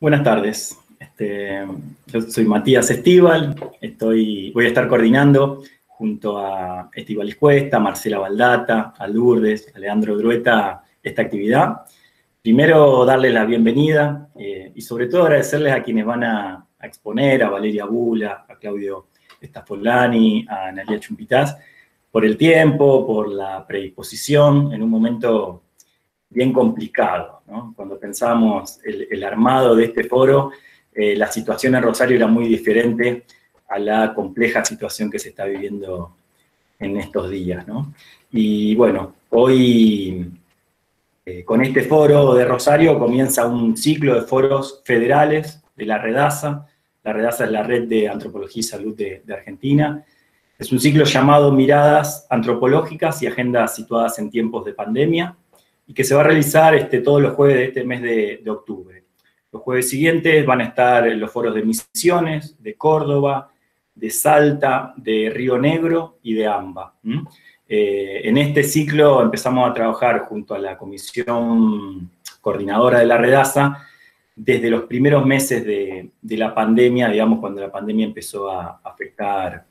Buenas tardes. Yo soy Matías Estíbal, voy a estar coordinando junto a Estíbaliz Cuesta, Marcela Baldata, a Lourdes, a Leandro Drueta esta actividad. Primero, darles la bienvenida y sobre todo agradecerles a quienes van a exponer, a Valeria Bula, a Claudio Staffolani, a Analia Chumpitaz, por el tiempo, por la predisposición en un momento bien complicado, ¿no? Cuando pensamos el armado de este foro, la situación en Rosario era muy diferente a la compleja situación que se está viviendo en estos días, ¿no? Y bueno, hoy con este foro de Rosario comienza un ciclo de foros federales de la REDASA. La REDASA es la Red de Antropología y Salud de Argentina. Es un ciclo llamado Miradas Antropológicas y Agendas Situadas en Tiempos de Pandemia, y que se va a realizar todos los jueves de este mes de octubre. Los jueves siguientes van a estar los foros de Misiones, de Córdoba, de Salta, de Río Negro y de AMBA. En este ciclo empezamos a trabajar junto a la comisión coordinadora de la REDASA desde los primeros meses de la pandemia, digamos, cuando la pandemia empezó a afectar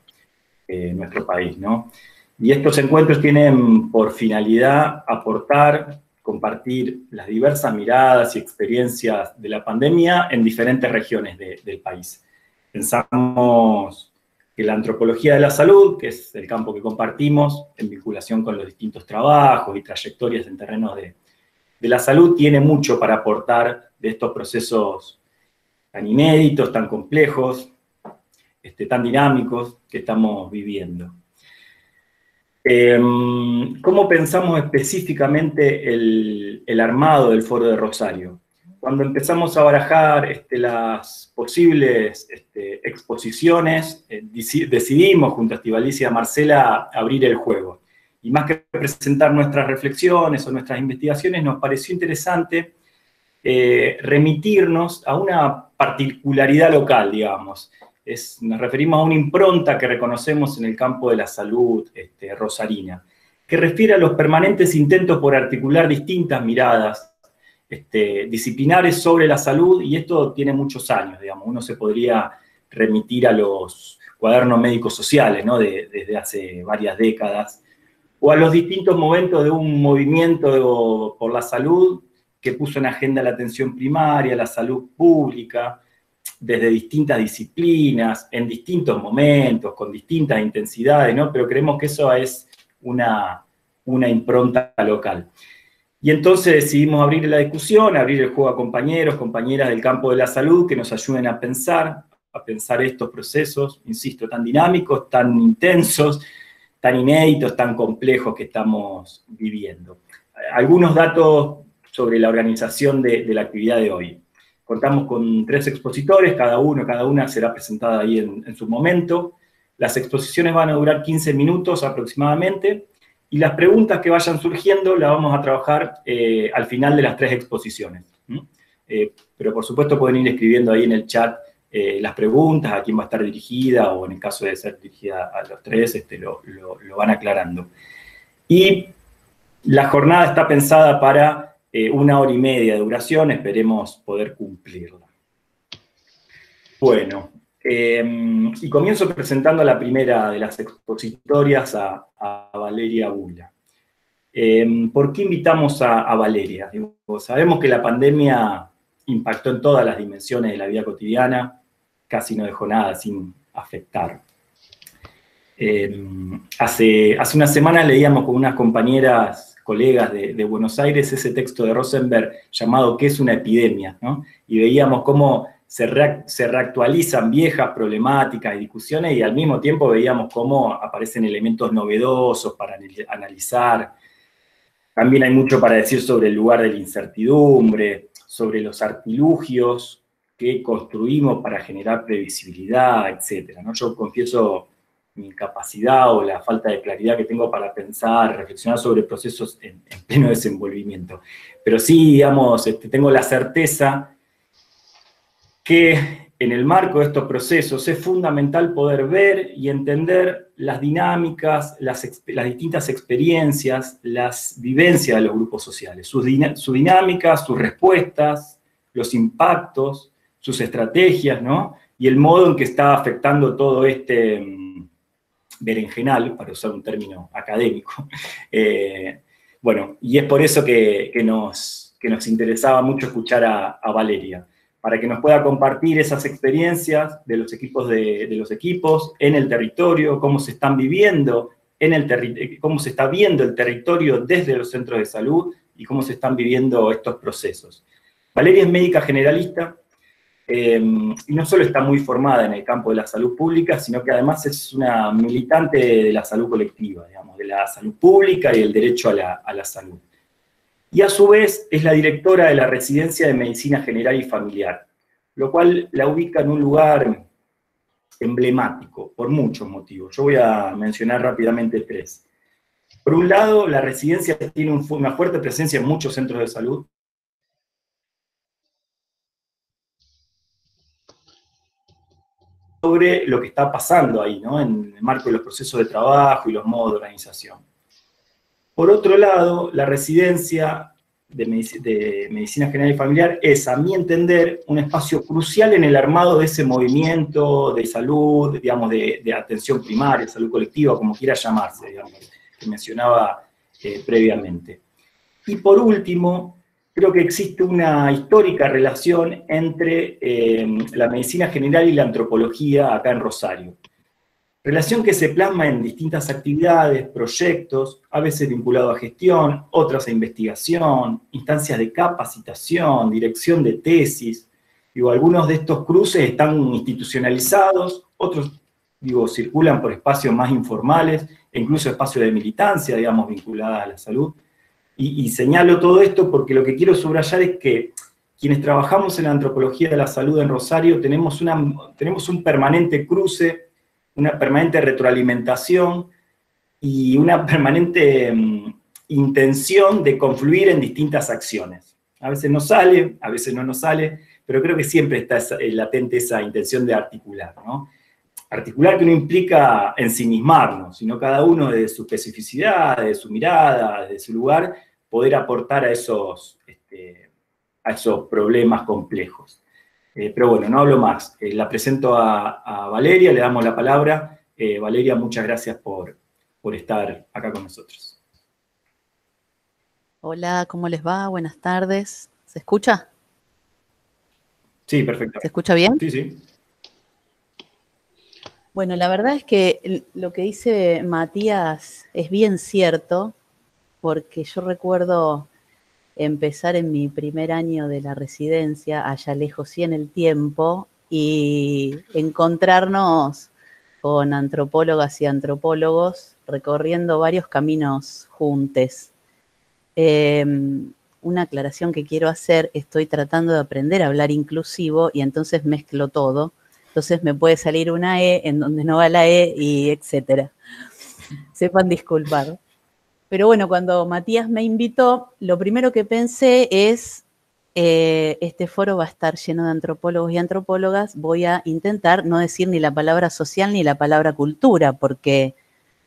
nuestro país, ¿no? Y estos encuentros tienen por finalidad aportar, compartir las diversas miradas y experiencias de la pandemia en diferentes regiones del país. Pensamos que la antropología de la salud, que es el campo que compartimos en vinculación con los distintos trabajos y trayectorias en terrenos de la salud, tiene mucho para aportar de estos procesos tan inéditos, tan complejos, tan dinámicos que estamos viviendo. ¿Cómo pensamos específicamente el armado del Foro de Rosario? Cuando empezamos a barajar las posibles exposiciones, decidimos junto a Estíbaliz y a Marcela abrir el juego. Y más que presentar nuestras reflexiones o nuestras investigaciones, nos pareció interesante remitirnos a una particularidad local, digamos. Nos referimos a una impronta que reconocemos en el campo de la salud rosarina, que refiere a los permanentes intentos por articular distintas miradas disciplinares sobre la salud, y esto tiene muchos años, digamos. Uno se podría remitir a los cuadernos médicos sociales, ¿no? Desde hace varias décadas, o a los distintos momentos de un movimiento por la salud que puso en agenda la atención primaria, la salud pública, desde distintas disciplinas, en distintos momentos, con distintas intensidades, ¿no? Pero creemos que eso es una impronta local. Y entonces decidimos abrir la discusión, abrir el juego a compañeros, compañeras del campo de la salud que nos ayuden a pensar estos procesos, insisto, tan dinámicos, tan intensos, tan inéditos, tan complejos que estamos viviendo. Algunos datos sobre la organización de la actividad de hoy. Contamos con 3 expositores, cada una será presentada ahí en su momento. Las exposiciones van a durar 15 minutos aproximadamente, y las preguntas que vayan surgiendo las vamos a trabajar al final de las 3 exposiciones. Pero por supuesto pueden ir escribiendo ahí en el chat las preguntas, a quién va a estar dirigida, o en el caso de ser dirigida a los 3, lo van aclarando. Y la jornada está pensada para 1 hora y media de duración, esperemos poder cumplirla. Bueno, y comienzo presentando a la primera de las expositorias, a Valeria Bula. ¿Por qué invitamos a Valeria? Sabemos que la pandemia impactó en todas las dimensiones de la vida cotidiana, casi no dejó nada sin afectar. Hace unas semanas leíamos con unas compañeras, colegas de Buenos Aires, ese texto de Rosenberg llamado ¿Qué es una epidemia?, ¿no? Y veíamos cómo se reactualizan viejas problemáticas y discusiones, y al mismo tiempo veíamos cómo aparecen elementos novedosos para analizar. También hay mucho para decir sobre el lugar de la incertidumbre, sobre los artilugios que construimos para generar previsibilidad, etc., ¿no? Yo confieso mi incapacidad o la falta de claridad que tengo para pensar, reflexionar sobre procesos en pleno desenvolvimiento. Pero sí, digamos, tengo la certeza que en el marco de estos procesos es fundamental poder ver y entender las dinámicas, las distintas experiencias, las vivencias de los grupos sociales, su dinámica, sus respuestas, los impactos, sus estrategias, ¿no? Y el modo en que está afectando todo este berenjenal, para usar un término académico. Bueno, y es por eso que nos interesaba mucho escuchar a Valeria, para que nos pueda compartir esas experiencias de los equipos en el territorio, cómo se están viviendo cómo se está viendo el territorio desde los centros de salud y cómo se están viviendo estos procesos. Valeria es médica generalista, y no solo está muy formada en el campo de la salud pública, sino que además es una militante de la salud colectiva, digamos, de la salud pública y del derecho a la salud. Y a su vez es la directora de la Residencia de Medicina General y Familiar, lo cual la ubica en un lugar emblemático por muchos motivos. Yo voy a mencionar rápidamente 3. Por un lado, la residencia tiene una fuerte presencia en muchos centros de salud, sobre lo que está pasando ahí, ¿no? En el marco de los procesos de trabajo y los modos de organización. Por otro lado, la residencia de Medicina General y Familiar es, a mi entender, un espacio crucial en el armado de ese movimiento de salud, digamos, de atención primaria, salud colectiva, como quiera llamarse, digamos, que mencionaba previamente. Y por último, creo que existe una histórica relación entre la medicina general y la antropología acá en Rosario. Relación que se plasma en distintas actividades, proyectos, a veces vinculados a gestión, otras a investigación, instancias de capacitación, dirección de tesis. Digo, algunos de estos cruces están institucionalizados, otros, digo, circulan por espacios más informales, e incluso espacios de militancia, digamos, vinculadas a la salud. Y señalo todo esto porque lo que quiero subrayar es que quienes trabajamos en la antropología de la salud en Rosario tenemos un permanente cruce, una permanente retroalimentación y una permanente intención de confluir en distintas acciones. A veces nos sale, a veces no nos sale, pero creo que siempre está latente esa intención de articular, ¿no? Articular que no implica ensimismarnos, sino cada uno de su especificidad, de su mirada, de su lugar, poder aportar a esos problemas complejos. Pero bueno, no hablo más. La presento a Valeria, le damos la palabra. Valeria, muchas gracias por estar acá con nosotros. Hola, ¿cómo les va? Buenas tardes. ¿Se escucha? Sí, perfecto. ¿Se escucha bien? Sí, sí. Bueno, la verdad es que lo que dice Matías es bien cierto, porque yo recuerdo empezar en mi primer año de la residencia, allá lejos sí en el tiempo, y encontrarnos con antropólogas y antropólogos recorriendo varios caminos juntos. Una aclaración que quiero hacer, estoy tratando de aprender a hablar inclusivo y entonces mezclo todo. Entonces me puede salir una E en donde no va la E y etcétera. Sepan disculpar. Pero bueno, cuando Matías me invitó, lo primero que pensé es, este foro va a estar lleno de antropólogos y antropólogas, voy a intentar no decir ni la palabra social ni la palabra cultura, porque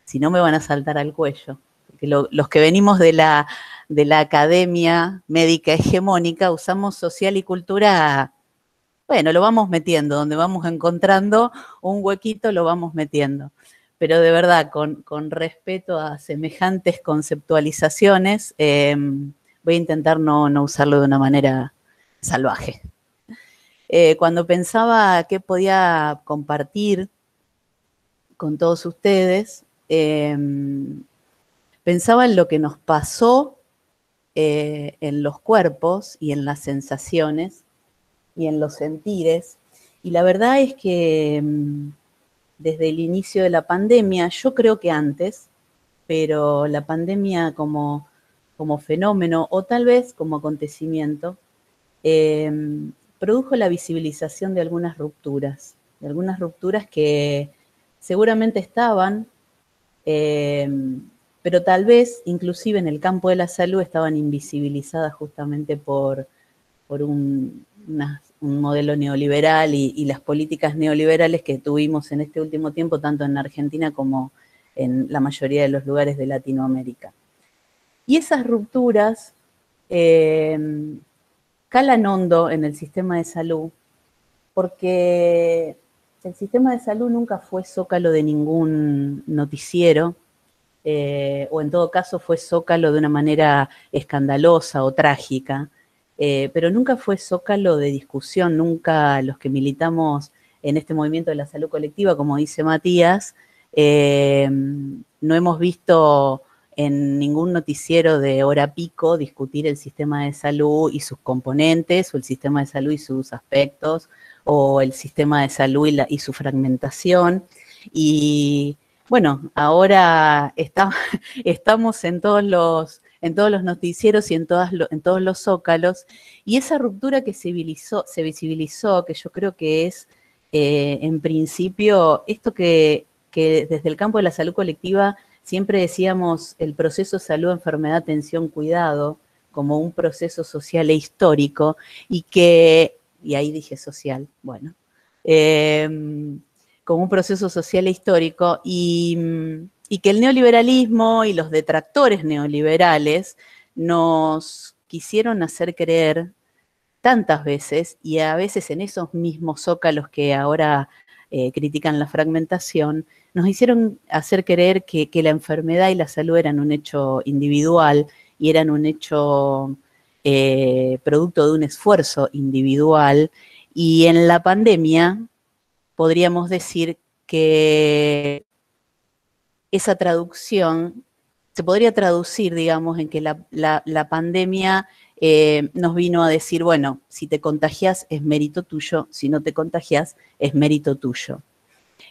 si no me van a saltar al cuello. Porque los que venimos de la academia médica hegemónica usamos social y cultura. Bueno, lo vamos metiendo, donde vamos encontrando un huequito lo vamos metiendo. Pero de verdad, con respeto a semejantes conceptualizaciones, voy a intentar no usarlo de una manera salvaje. Cuando pensaba qué podía compartir con todos ustedes, pensaba en lo que nos pasó en los cuerpos y en las sensaciones, y en los sentires, y la verdad es que desde el inicio de la pandemia, yo creo que antes, pero la pandemia como fenómeno, o tal vez como acontecimiento, produjo la visibilización de algunas rupturas que seguramente estaban, pero tal vez, inclusive en el campo de la salud, estaban invisibilizadas justamente por un modelo neoliberal y las políticas neoliberales que tuvimos en este último tiempo, tanto en Argentina como en la mayoría de los lugares de Latinoamérica. Y esas rupturas calan hondo en el sistema de salud porque el sistema de salud nunca fue zócalo de ningún noticiero, o en todo caso fue zócalo de una manera escandalosa o trágica, pero nunca fue zócalo de discusión, nunca los que militamos en este movimiento de la salud colectiva, como dice Matías, no hemos visto en ningún noticiero de hora pico discutir el sistema de salud y sus componentes, o el sistema de salud y sus aspectos, o el sistema de salud y su fragmentación. Y bueno, ahora estamos en todos los noticieros y en todos los zócalos, y esa ruptura que se visibilizó, que yo creo que es, en principio, esto que desde el campo de la salud colectiva siempre decíamos el proceso salud, enfermedad, atención, cuidado, como un proceso social e histórico, y ahí dije social, bueno, como un proceso social e histórico, y que el neoliberalismo y los detractores neoliberales nos quisieron hacer creer tantas veces, y a veces en esos mismos zócalos que ahora critican la fragmentación, nos hicieron hacer creer que la enfermedad y la salud eran un hecho individual y eran un hecho producto de un esfuerzo individual, y en la pandemia podríamos decir que esa traducción se podría traducir, digamos, en que la pandemia nos vino a decir, bueno, si te contagias es mérito tuyo, si no te contagias es mérito tuyo.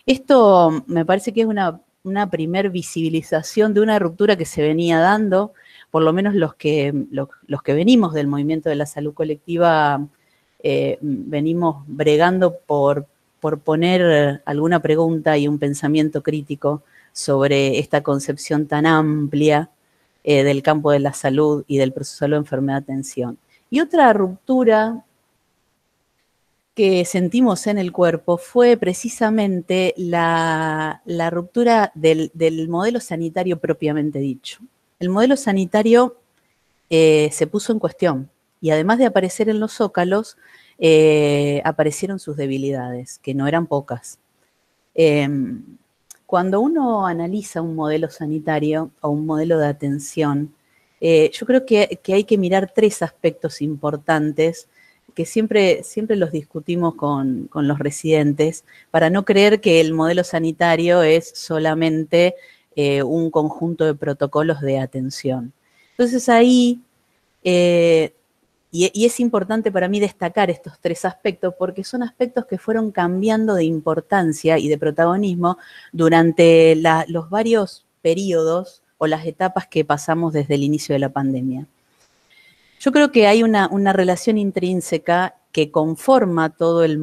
Esto me parece que es una primer visibilización de una ruptura que se venía dando, por lo menos los que venimos del movimiento de la salud colectiva, venimos bregando por poner alguna pregunta y un pensamiento crítico sobre esta concepción tan amplia del campo de la salud y del proceso de salud, enfermedad, atención. Y otra ruptura que sentimos en el cuerpo fue precisamente la ruptura del modelo sanitario propiamente dicho. El modelo sanitario se puso en cuestión, y además de aparecer en los zócalos, aparecieron sus debilidades, que no eran pocas. Cuando uno analiza un modelo sanitario o un modelo de atención, yo creo que hay que mirar tres aspectos importantes que siempre los discutimos con los residentes, para no creer que el modelo sanitario es solamente un conjunto de protocolos de atención. Entonces ahí, y es importante para mí destacar estos tres aspectos, porque son aspectos que fueron cambiando de importancia y de protagonismo durante los varios periodos o las etapas que pasamos desde el inicio de la pandemia. Yo creo que hay una relación intrínseca que conforma todo el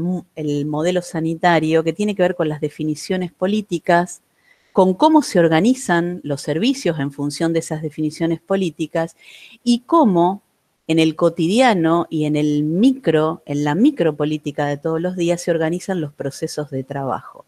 modelo sanitario, que tiene que ver con las definiciones políticas, con cómo se organizan los servicios en función de esas definiciones políticas, y cómo en el cotidiano y en la micropolítica de todos los días se organizan los procesos de trabajo.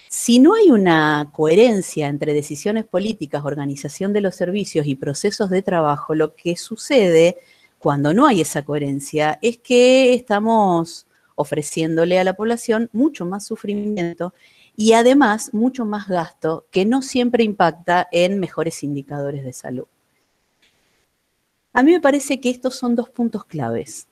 Si no hay una coherencia entre decisiones políticas, organización de los servicios y procesos de trabajo, lo que sucede cuando no hay esa coherencia es que estamos ofreciéndole a la población mucho más sufrimiento y además mucho más gasto, que no siempre impacta en mejores indicadores de salud. A mí me parece que estos son dos puntos claves.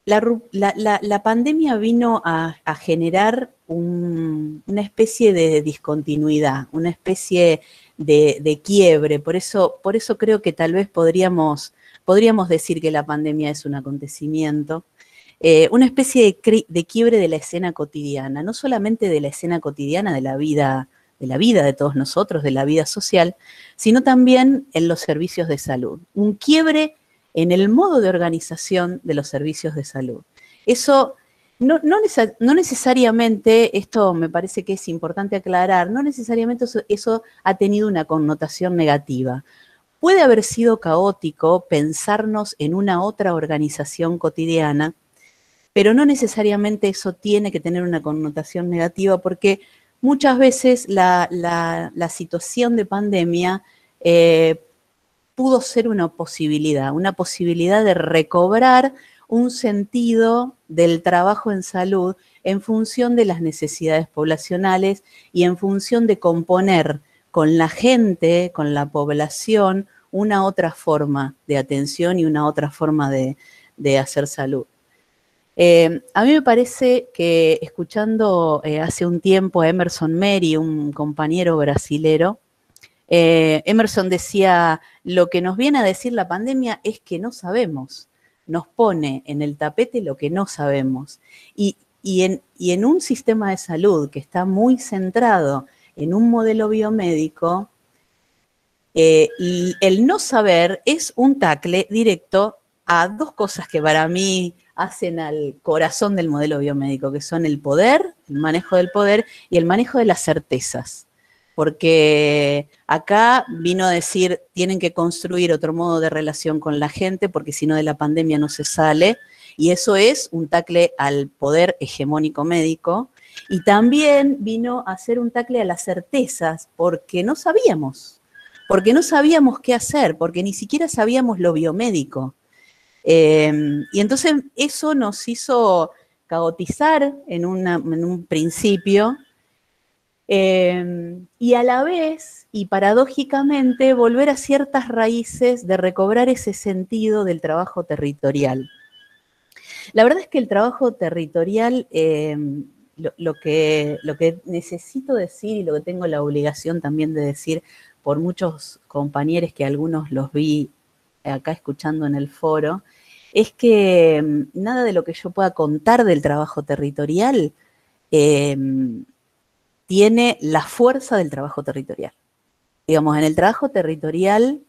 La pandemia vino a generar una especie de discontinuidad, una especie de quiebre. Por eso creo que tal vez podríamos decir que la pandemia es un acontecimiento, una especie de quiebre de la escena cotidiana, no solamente de la escena cotidiana de la vida de todos nosotros, de la vida social, sino también en los servicios de salud. Un quiebre en el modo de organización de los servicios de salud. Eso no necesariamente, esto me parece que es importante aclarar, no necesariamente eso ha tenido una connotación negativa. Puede haber sido caótico pensarnos en una otra organización cotidiana, pero no necesariamente eso tiene que tener una connotación negativa, porque muchas veces la situación de pandemia pudo ser una posibilidad de recobrar un sentido del trabajo en salud en función de las necesidades poblacionales y en función de componer con la gente, con la población, una otra forma de atención y una otra forma de hacer salud. A mí me parece que escuchando hace un tiempo a Emerson Meri, un compañero brasilero, Emerson decía, lo que nos viene a decir la pandemia es que no sabemos, nos pone en el tapete lo que no sabemos. Y en un sistema de salud que está muy centrado en un modelo biomédico, el no saber es un tacle directo a dos cosas que para mí hacen al corazón del modelo biomédico, que son el poder, el manejo del poder y el manejo de las certezas. Porque acá vino a decir, tienen que construir otro modo de relación con la gente, porque si no de la pandemia no se sale, y eso es un tacle al poder hegemónico médico, y también vino a hacer un tacle a las certezas, porque no sabíamos qué hacer, porque ni siquiera sabíamos lo biomédico. Y entonces eso nos hizo caotizar en un principio, y a la vez, y paradójicamente, volver a ciertas raíces de recobrar ese sentido del trabajo territorial. La verdad es que el trabajo territorial, lo que necesito decir y lo que tengo la obligación también de decir por muchos compañeros que algunos los vi acá escuchando en el foro, es que nada de lo que yo pueda contar del trabajo territorial tiene la fuerza del trabajo territorial. Digamos, en el trabajo territorial,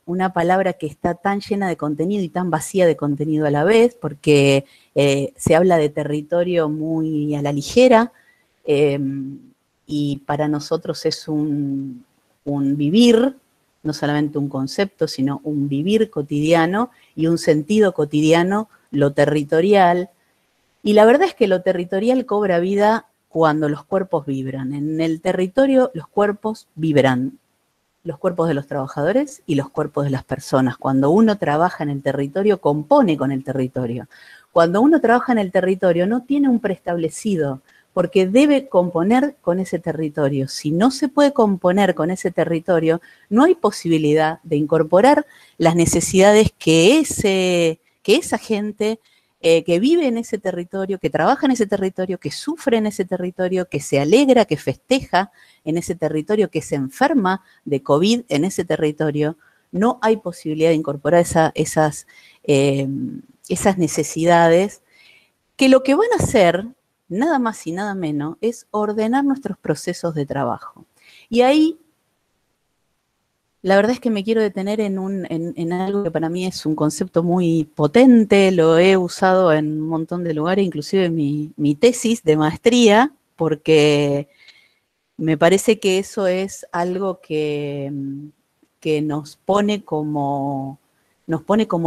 una palabra que está tan llena de contenido y tan vacía de contenido a la vez, porque se habla de territorio muy a la ligera, y para nosotros es un vivir, no solamente un concepto, sino un vivir cotidiano y un sentido cotidiano, lo territorial. Y la verdad es que lo territorial cobra vida cuando los cuerpos vibran. En el territorio los cuerpos vibran, los cuerpos de los trabajadores y los cuerpos de las personas. Cuando uno trabaja en el territorio, compone con el territorio. Cuando uno trabaja en el territorio, no tiene un preestablecido, porque debe componer con ese territorio. Si no se puede componer con ese territorio, no hay posibilidad de incorporar las necesidades que esa gente que vive en ese territorio, que trabaja en ese territorio, que sufre en ese territorio, que se alegra, que festeja en ese territorio, que se enferma de COVID en ese territorio, no hay posibilidad de incorporar esas necesidades, que lo que van a hacer, nada más y nada menos, es ordenar nuestros procesos de trabajo. Y ahí, la verdad es que me quiero detener en algo que para mí es un concepto muy potente, lo he usado en un montón de lugares, inclusive en mi tesis de maestría, porque me parece que eso es algo que nos pone como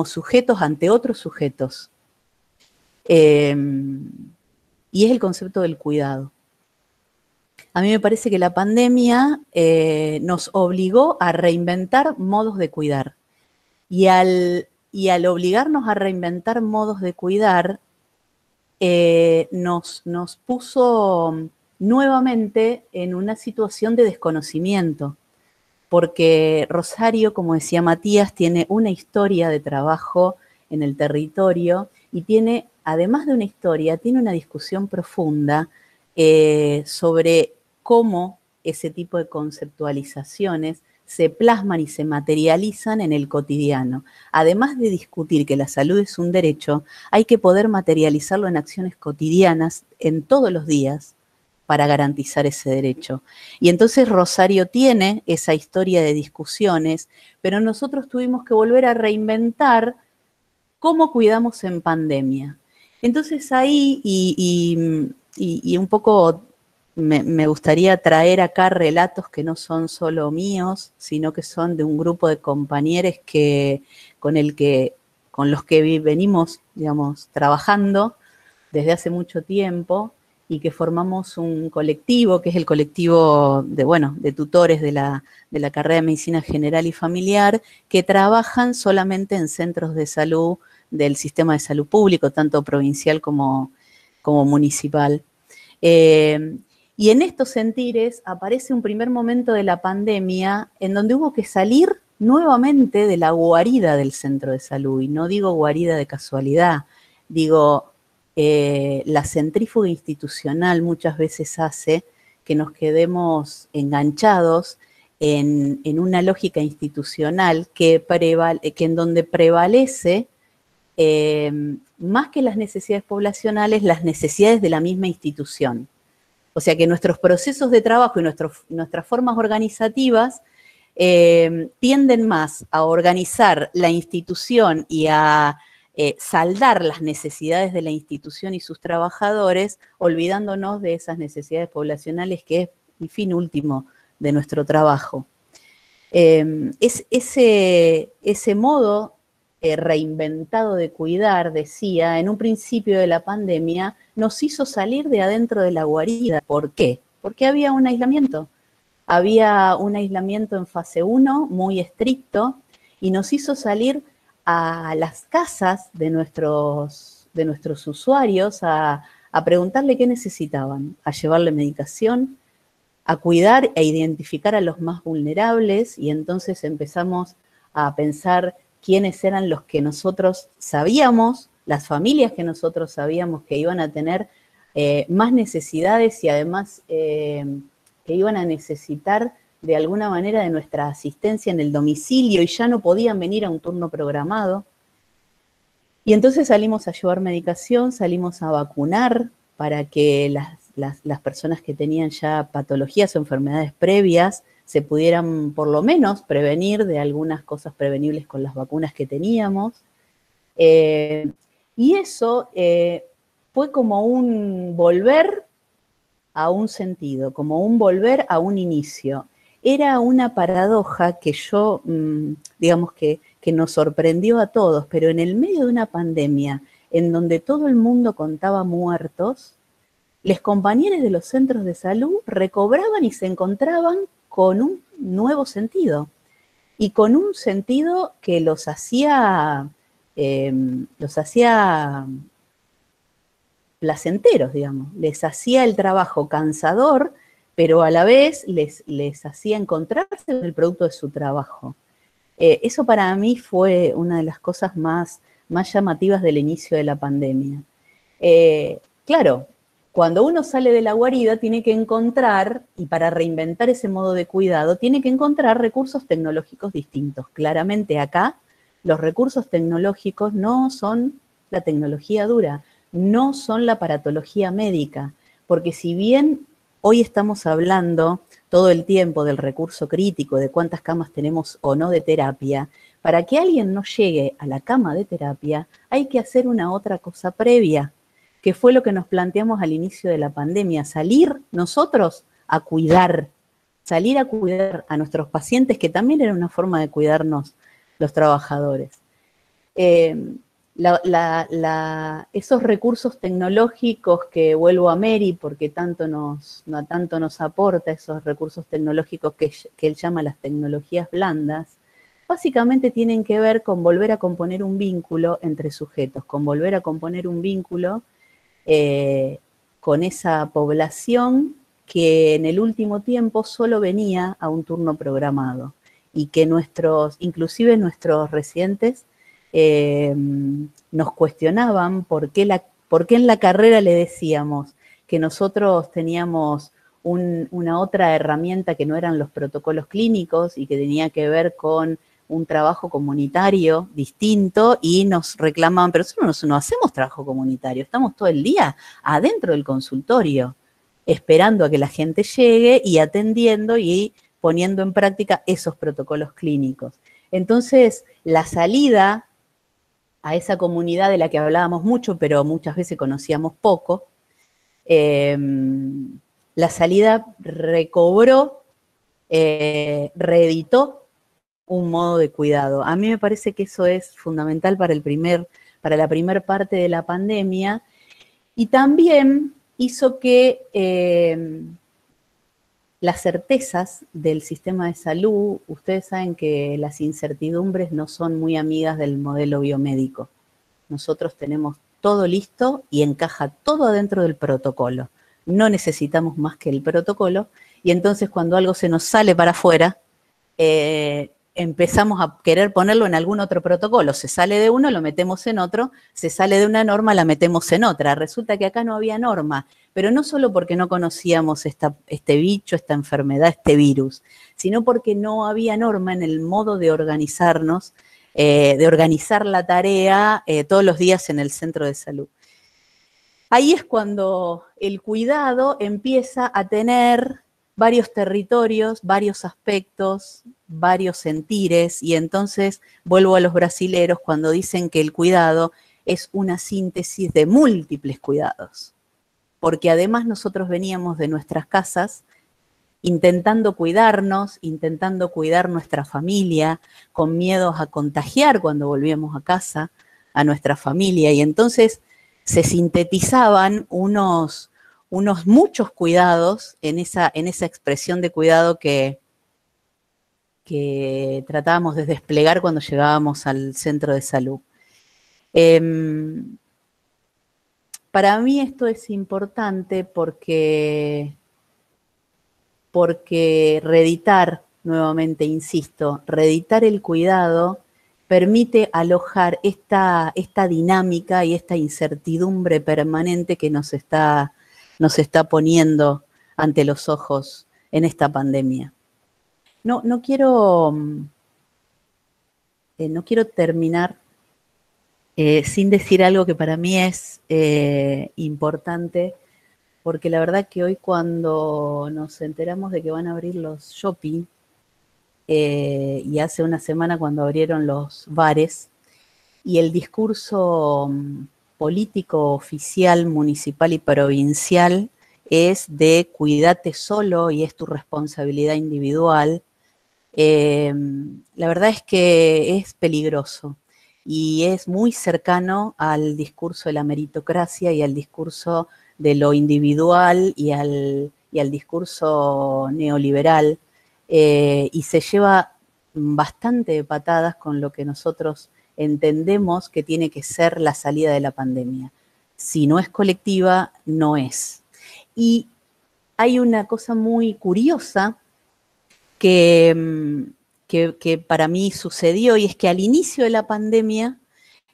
sujetos ante otros sujetos. Y es el concepto del cuidado. A mí me parece que la pandemia nos obligó a reinventar modos de cuidar. Y al obligarnos a reinventar modos de cuidar, nos puso nuevamente en una situación de desconocimiento. Porque Rosario, como decía Matías, tiene una historia de trabajo en el territorio y tiene, además de una historia, tiene una discusión profunda sobre cómo ese tipo de conceptualizaciones se plasman y se materializan en el cotidiano. Además de discutir que la salud es un derecho, hay que poder materializarlo en acciones cotidianas, en todos los días, para garantizar ese derecho. Y entonces Rosario tiene esa historia de discusiones, pero nosotros tuvimos que volver a reinventar cómo cuidamos en pandemia. Entonces ahí, y un poco me gustaría traer acá relatos que no son solo míos, sino que son de un grupo de compañeros con los que venimos, digamos, trabajando desde hace mucho tiempo, y que formamos un colectivo, que es el colectivo de tutores de la carrera de Medicina General y Familiar, que trabajan solamente en centros de salud del sistema de salud público, tanto provincial como municipal. Y en estos sentires aparece un primer momento de la pandemia en donde hubo que salir nuevamente de la guarida del centro de salud, y no digo guarida de casualidad, digo, la centrífuga institucional muchas veces hace que nos quedemos enganchados en una lógica institucional que en donde prevalece, más que las necesidades poblacionales, las necesidades de la misma institución. O sea que nuestros procesos de trabajo y nuestras formas organizativas tienden más a organizar la institución y a saldar las necesidades de la institución y sus trabajadores, olvidándonos de esas necesidades poblacionales, que es el fin último de nuestro trabajo. Ese modo reinventado de cuidar, decía, en un principio de la pandemia, nos hizo salir de adentro de la guarida. ¿Por qué? Porque había un aislamiento. Había un aislamiento en fase 1 muy estricto y nos hizo salir a las casas de nuestros usuarios a preguntarle qué necesitaban, a llevarle medicación, a cuidar e identificar a los más vulnerables, y entonces empezamos a pensar quiénes eran los que nosotros sabíamos, las familias que nosotros sabíamos que iban a tener más necesidades y además que iban a necesitar de alguna manera de nuestra asistencia en el domicilio y ya no podían venir a un turno programado. Y entonces salimos a llevar medicación, salimos a vacunar para que las personas que tenían ya patologías o enfermedades previas se pudieran por lo menos prevenir de algunas cosas prevenibles con las vacunas que teníamos. Y eso fue como un volver a un sentido, como un volver a un inicio. Era una paradoja que digamos que nos sorprendió a todos, pero en el medio de una pandemia en donde todo el mundo contaba muertos, los compañeros de los centros de salud recobraban y se encontraban con un nuevo sentido, y con un sentido que los hacía placenteros, digamos. Les hacía el trabajo cansador, pero a la vez les hacía encontrarse con el producto de su trabajo. Eso para mí fue una de las cosas más llamativas del inicio de la pandemia. Claro, cuando uno sale de la guarida tiene que encontrar, y para reinventar ese modo de cuidado, tiene que encontrar recursos tecnológicos distintos. Claramente acá los recursos tecnológicos no son la tecnología dura, no son la aparatología médica, porque si bien hoy estamos hablando todo el tiempo del recurso crítico, de cuántas camas tenemos o no de terapia, para que alguien no llegue a la cama de terapia hay que hacer una otra cosa previa, que fue lo que nos planteamos al inicio de la pandemia, salir nosotros a cuidar, salir a cuidar a nuestros pacientes, que también era una forma de cuidarnos los trabajadores. Esos recursos tecnológicos que vuelvo a Mary, porque tanto nos aporta, esos recursos tecnológicos que él llama las tecnologías blandas, básicamente tienen que ver con volver a componer un vínculo entre sujetos, con volver a componer un vínculo con esa población que en el último tiempo solo venía a un turno programado, y que inclusive nuestros residentes nos cuestionaban por qué en la carrera le decíamos que nosotros teníamos una otra herramienta que no eran los protocolos clínicos y que tenía que ver con un trabajo comunitario distinto, y nos reclamaban, pero nosotros no hacemos trabajo comunitario, estamos todo el día adentro del consultorio, esperando a que la gente llegue y atendiendo y poniendo en práctica esos protocolos clínicos. Entonces, la salida a esa comunidad de la que hablábamos mucho, pero muchas veces conocíamos poco, la salida recobró, reeditó un modo de cuidado. A mí me parece que eso es fundamental para la primera parte de la pandemia, y también hizo que las certezas del sistema de salud, ustedes saben que las incertidumbres no son muy amigas del modelo biomédico. Nosotros tenemos todo listo y encaja todo adentro del protocolo. No necesitamos más que el protocolo y entonces cuando algo se nos sale para afuera, empezamos a querer ponerlo en algún otro protocolo. Se sale de uno, lo metemos en otro, se sale de una norma, la metemos en otra. Resulta que acá no había norma, pero no solo porque no conocíamos este bicho, esta enfermedad, este virus, sino porque no había norma en el modo de organizarnos, de organizar la tarea todos los días en el centro de salud. Ahí es cuando el cuidado empieza a tener varios territorios, varios aspectos, varios sentires, y entonces vuelvo a los brasileros cuando dicen que el cuidado es una síntesis de múltiples cuidados, porque además nosotros veníamos de nuestras casas intentando cuidarnos, intentando cuidar nuestra familia, con miedos a contagiar cuando volvíamos a casa a nuestra familia, y entonces se sintetizaban unos muchos cuidados en esa expresión de cuidado que tratábamos de desplegar cuando llegábamos al centro de salud. Para mí esto es importante porque reeditar, nuevamente insisto, reeditar el cuidado permite alojar esta dinámica y esta incertidumbre permanente que nos está poniendo ante los ojos en esta pandemia. No quiero terminar sin decir algo que para mí es importante, porque la verdad que hoy cuando nos enteramos de que van a abrir los shopping, y hace una semana cuando abrieron los bares, y el discurso político, oficial, municipal y provincial es de cuídate solo y es tu responsabilidad individual, la verdad es que es peligroso y es muy cercano al discurso de la meritocracia y al discurso de lo individual y al discurso neoliberal, y se lleva bastante de patadas con lo que nosotros entendemos que tiene que ser la salida de la pandemia. Si no es colectiva, no es. Y hay una cosa muy curiosa que para mí sucedió, y es que al inicio de la pandemia,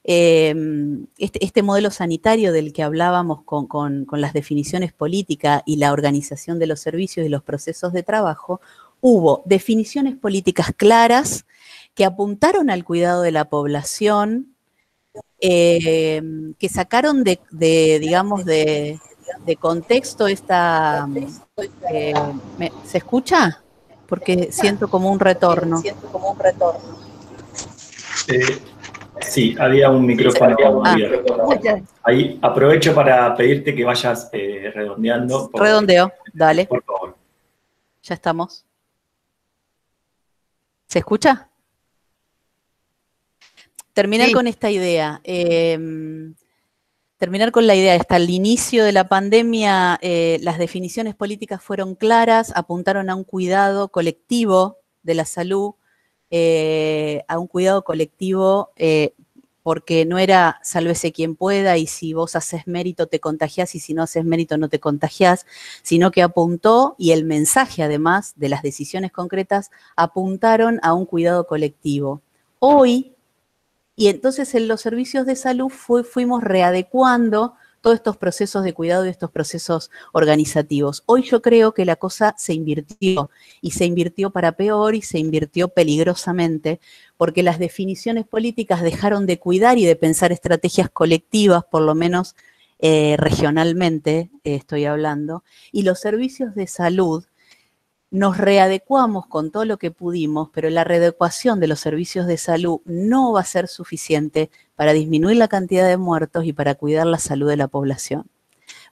este modelo sanitario del que hablábamos con las definiciones políticas y la organización de los servicios y los procesos de trabajo, hubo definiciones políticas claras que apuntaron al cuidado de la población, que sacaron digamos, de contexto esta... ¿se escucha? Porque siento como un retorno. Sí, había un micrófono abierto. Ahí aprovecho para pedirte que vayas redondeando. Redondeo, dale. Por favor. Ya estamos. ¿Se escucha? Terminar con esta idea. Terminar con la idea. Hasta el inicio de la pandemia, las definiciones políticas fueron claras, apuntaron a un cuidado colectivo de la salud, a un cuidado colectivo, porque no era sálvese quien pueda y si vos haces mérito te contagiás y si no haces mérito no te contagiás, sino que apuntó, y el mensaje además de las decisiones concretas apuntaron a un cuidado colectivo. Hoy, y entonces en los servicios de salud fuimos readecuando todos estos procesos de cuidado y estos procesos organizativos. Hoy yo creo que la cosa se invirtió, y se invirtió para peor y se invirtió peligrosamente, porque las definiciones políticas dejaron de cuidar y de pensar estrategias colectivas, por lo menos regionalmente estoy hablando, y los servicios de salud nos readecuamos con todo lo que pudimos, pero la readecuación de los servicios de salud no va a ser suficiente para disminuir la cantidad de muertos y para cuidar la salud de la población.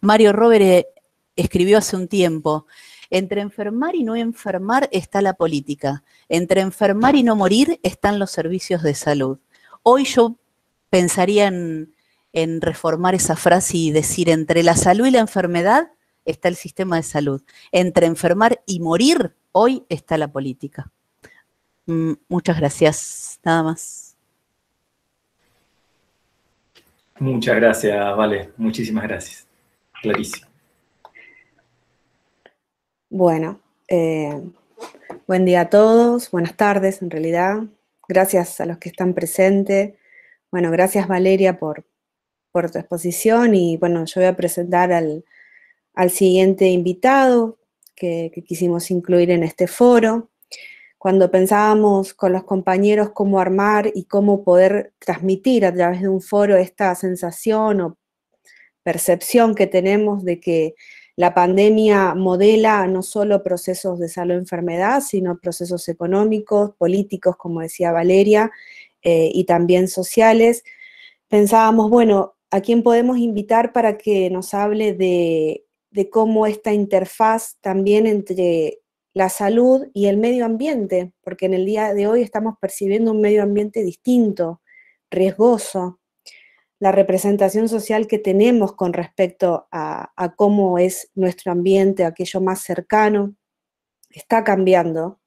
Mario Rovere escribió hace un tiempo: entre enfermar y no enfermar está la política, entre enfermar y no morir están los servicios de salud. Hoy yo pensaría en reformar esa frase y decir: entre la salud y la enfermedad está el sistema de salud. Entre enfermar y morir, hoy está la política. Muchas gracias. Nada más. Muchas gracias, Vale, muchísimas gracias. Clarísimo. Bueno, buen día a todos, buenas tardes en realidad. Gracias a los que están presentes. Bueno, gracias Valeria por tu exposición y bueno, yo voy a presentar al siguiente invitado que quisimos incluir en este foro. Cuando pensábamos con los compañeros cómo armar y cómo poder transmitir a través de un foro esta sensación o percepción que tenemos de que la pandemia modela no solo procesos de salud-enfermedad, sino procesos económicos, políticos, como decía Valeria, y también sociales, pensábamos, bueno, ¿a quién podemos invitar para que nos hable de cómo esta interfaz también entre la salud y el medio ambiente? Porque en el día de hoy estamos percibiendo un medio ambiente distinto, riesgoso. La representación social que tenemos con respecto a cómo es nuestro ambiente, aquello más cercano, está cambiando.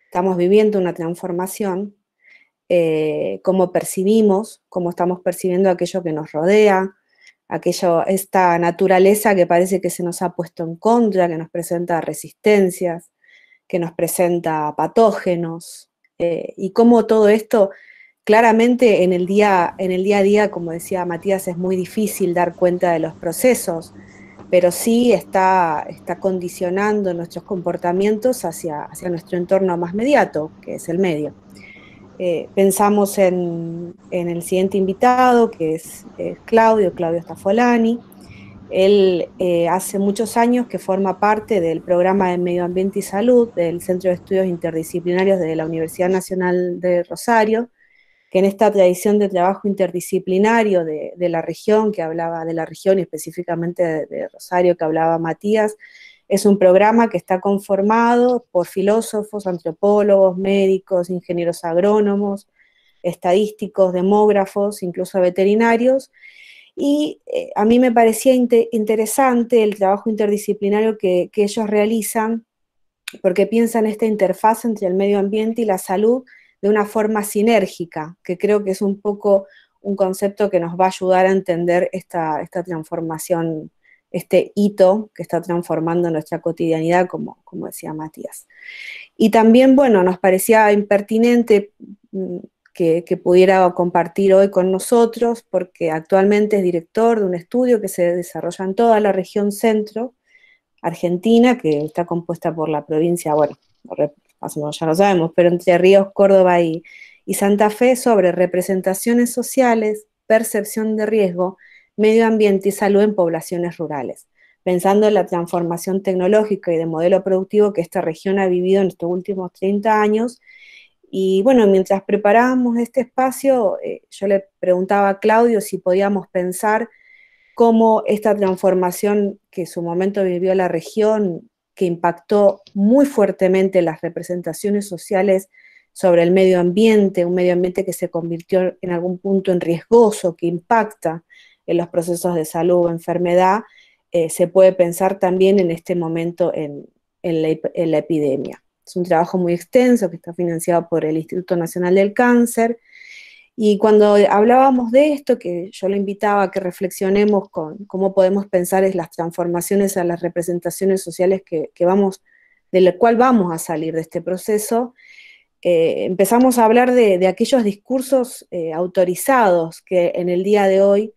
Estamos viviendo una transformación. Cómo percibimos, cómo estamos percibiendo aquello que nos rodea, esta naturaleza que parece que se nos ha puesto en contra, que nos presenta resistencias, que nos presenta patógenos, y cómo todo esto, claramente en el día a día, como decía Matías, es muy difícil dar cuenta de los procesos, pero sí está condicionando nuestros comportamientos hacia nuestro entorno más mediato, que es el medio. Pensamos en el siguiente invitado, que es Claudio Stafolani. Él hace muchos años que forma parte del programa de Medio Ambiente y Salud del Centro de Estudios Interdisciplinarios de la Universidad Nacional de Rosario, que en esta tradición de trabajo interdisciplinario de la región, que hablaba de la región y específicamente de Rosario, que hablaba Matías, es un programa que está conformado por filósofos, antropólogos, médicos, ingenieros agrónomos, estadísticos, demógrafos, incluso veterinarios, y a mí me parecía interesante el trabajo interdisciplinario que ellos realizan, porque piensan esta interfaz entre el medio ambiente y la salud de una forma sinérgica, que creo que es un poco un concepto que nos va a ayudar a entender esta transformación, este hito que está transformando nuestra cotidianidad, como decía Matías. Y también, bueno, nos parecía impertinente que pudiera compartir hoy con nosotros, porque actualmente es director de un estudio que se desarrolla en toda la región centro, Argentina, que está compuesta por la provincia, bueno, más o menos ya lo sabemos, pero Entre Ríos, Córdoba y Santa Fe, sobre representaciones sociales, percepción de riesgo, medio ambiente y salud en poblaciones rurales, pensando en la transformación tecnológica y de modelo productivo que esta región ha vivido en estos últimos 30 años. Y bueno, mientras preparábamos este espacio, yo le preguntaba a Claudio si podíamos pensar cómo esta transformación que en su momento vivió la región, que impactó muy fuertemente las representaciones sociales sobre el medio ambiente, un medio ambiente que se convirtió en algún punto en riesgoso, que impacta en los procesos de salud o enfermedad, se puede pensar también en este momento en la epidemia. Es un trabajo muy extenso que está financiado por el Instituto Nacional del Cáncer. Y cuando hablábamos de esto, que yo le invitaba a que reflexionemos con cómo podemos pensar en las transformaciones a las representaciones sociales de la cual vamos a salir de este proceso, empezamos a hablar de aquellos discursos autorizados que en el día de hoy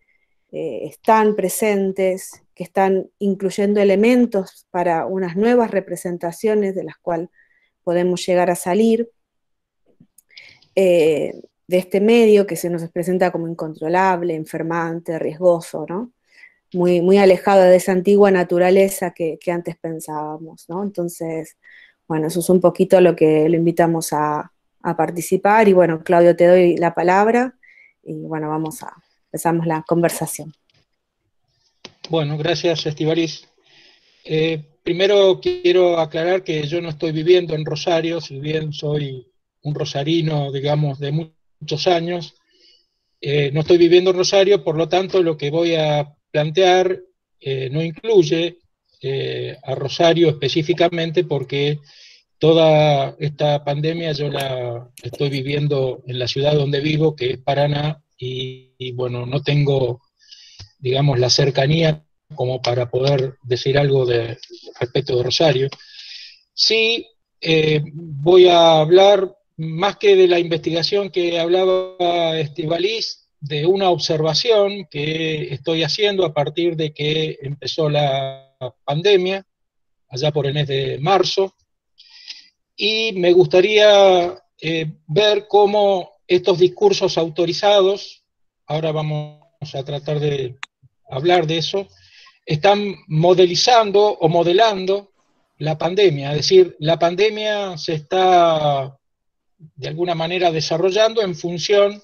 están presentes, que están incluyendo elementos para unas nuevas representaciones de las cuales podemos llegar a salir, de este medio que se nos presenta como incontrolable, enfermante, riesgoso, ¿no? Muy, muy alejado de esa antigua naturaleza que antes pensábamos, ¿no? Entonces, bueno, eso es un poquito lo que lo invitamos a participar. Y bueno, Claudio, te doy la palabra y bueno, empezamos la conversación. Bueno, gracias, Estíbaliz. Primero quiero aclarar que yo no estoy viviendo en Rosario, si bien soy un rosarino, digamos, de muchos años. No estoy viviendo en Rosario, por lo tanto, lo que voy a plantear no incluye a Rosario específicamente, porque toda esta pandemia yo la estoy viviendo en la ciudad donde vivo, que es Paraná, y bueno, no tengo digamos, la cercanía como para poder decir algo respecto de Rosario. Sí, voy a hablar más que de la investigación que hablaba Estíbaliz, de una observación que estoy haciendo a partir de que empezó la pandemia, allá por el mes de marzo, y me gustaría ver cómo estos discursos autorizados, ahora vamos a tratar de hablar de eso, están modelizando o modelando la pandemia, es decir, la pandemia se está de alguna manera desarrollando en función,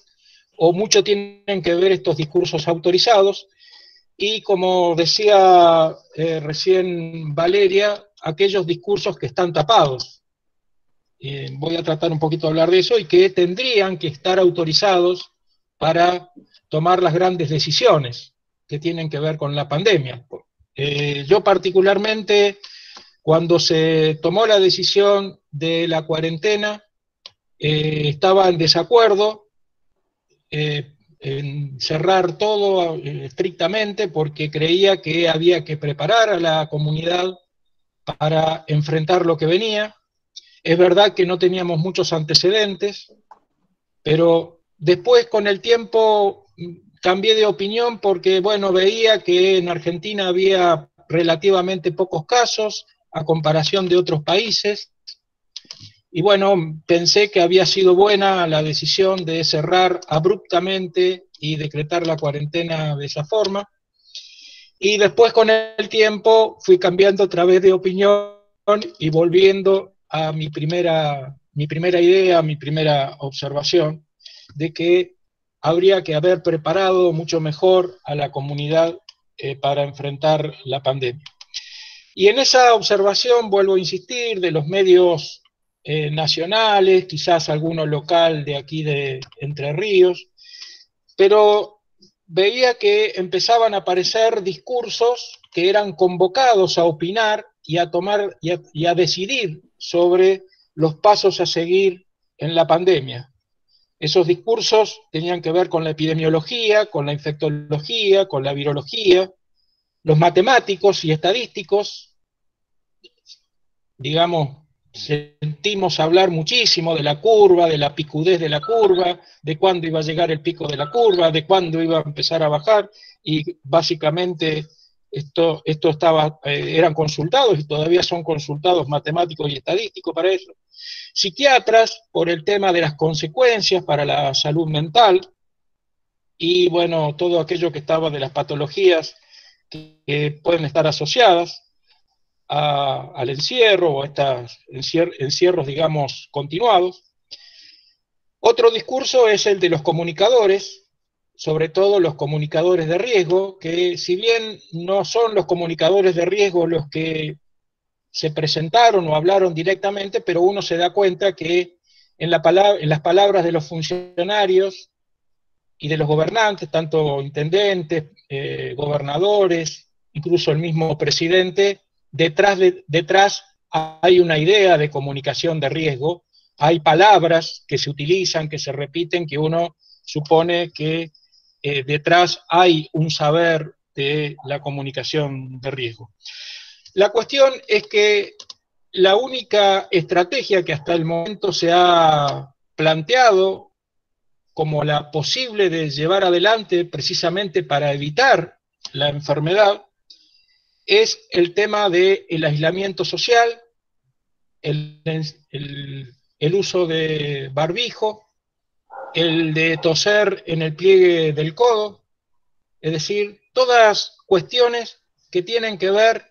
o mucho tienen que ver estos discursos autorizados, y como decía recién Valeria, aquellos discursos que están tapados. Voy a tratar un poquito de hablar de eso, y que tendrían que estar autorizados para tomar las grandes decisiones que tienen que ver con la pandemia. Yo particularmente, cuando se tomó la decisión de la cuarentena, estaba en desacuerdo en cerrar todo estrictamente, porque creía que había que preparar a la comunidad para enfrentar lo que venía. Es verdad que no teníamos muchos antecedentes, pero después con el tiempo cambié de opinión porque, bueno, veía que en Argentina había relativamente pocos casos a comparación de otros países, y bueno, pensé que había sido buena la decisión de cerrar abruptamente y decretar la cuarentena de esa forma. Y después con el tiempo fui cambiando otra vez de opinión y volviendo a mi primera idea, mi primera observación, de que habría que haber preparado mucho mejor a la comunidad para enfrentar la pandemia. Y en esa observación, vuelvo a insistir, de los medios nacionales, quizás alguno local de aquí de Entre Ríos, pero veía que empezaban a aparecer discursos que eran convocados a opinar y a tomar y a decidir sobre los pasos a seguir en la pandemia. Esos discursos tenían que ver con la epidemiología, con la infectología, con la virología, los matemáticos y estadísticos, digamos, sentimos hablar muchísimo de la curva, de la picudez de la curva, de cuándo iba a llegar el pico de la curva, de cuándo iba a empezar a bajar, y básicamente eran consultados y todavía son consultados matemáticos y estadísticos para eso. Psiquiatras por el tema de las consecuencias para la salud mental, y bueno, todo aquello que estaba de las patologías que pueden estar asociadas al encierro o a estos encierros, digamos, continuados. Otro discurso es el de los comunicadores, sobre todo los comunicadores de riesgo, que si bien no son los comunicadores de riesgo los que se presentaron o hablaron directamente, pero uno se da cuenta que en las palabras de los funcionarios y de los gobernantes, tanto intendentes, gobernadores, incluso el mismo presidente, detrás hay una idea de comunicación de riesgo, hay palabras que se utilizan, que se repiten, que uno supone que detrás hay un saber de la comunicación de riesgo. La cuestión es que la única estrategia que hasta el momento se ha planteado como la posible de llevar adelante precisamente para evitar la enfermedad es el tema del aislamiento social, el uso de barbijo, el de toser en el pliegue del codo, es decir, todas cuestiones que tienen que ver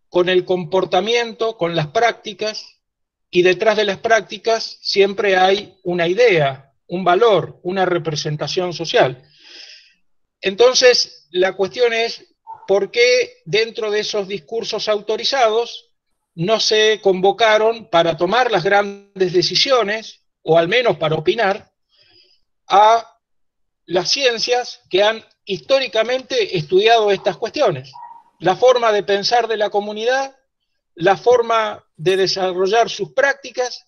con el comportamiento, con las prácticas, y detrás de las prácticas siempre hay una idea, un valor, una representación social. Entonces, la cuestión es, ¿por qué dentro de esos discursos autorizados no se convocaron para tomar las grandes decisiones, o al menos para opinar, a las ciencias que han históricamente estudiado estas cuestiones? La forma de pensar de la comunidad, la forma de desarrollar sus prácticas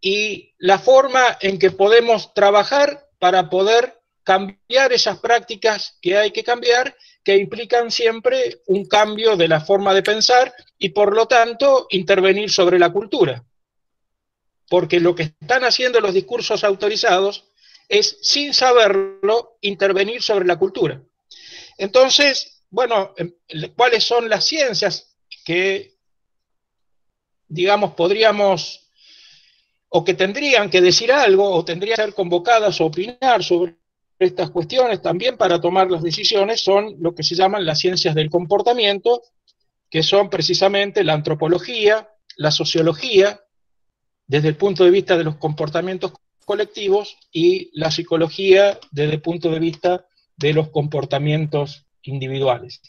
y la forma en que podemos trabajar para poder cambiar esas prácticas que hay que cambiar, que implican siempre un cambio de la forma de pensar y por lo tanto intervenir sobre la cultura. Porque lo que están haciendo los discursos autorizados es, sin saberlo, intervenir sobre la cultura. Entonces, bueno, ¿cuáles son las ciencias que, digamos, podríamos, o que tendrían que decir algo, o tendrían que ser convocadas a opinar sobre estas cuestiones también para tomar las decisiones? Son lo que se llaman las ciencias del comportamiento, que son precisamente la antropología, la sociología, desde el punto de vista de los comportamientos colectivos, y la psicología desde el punto de vista de los comportamientos individuales.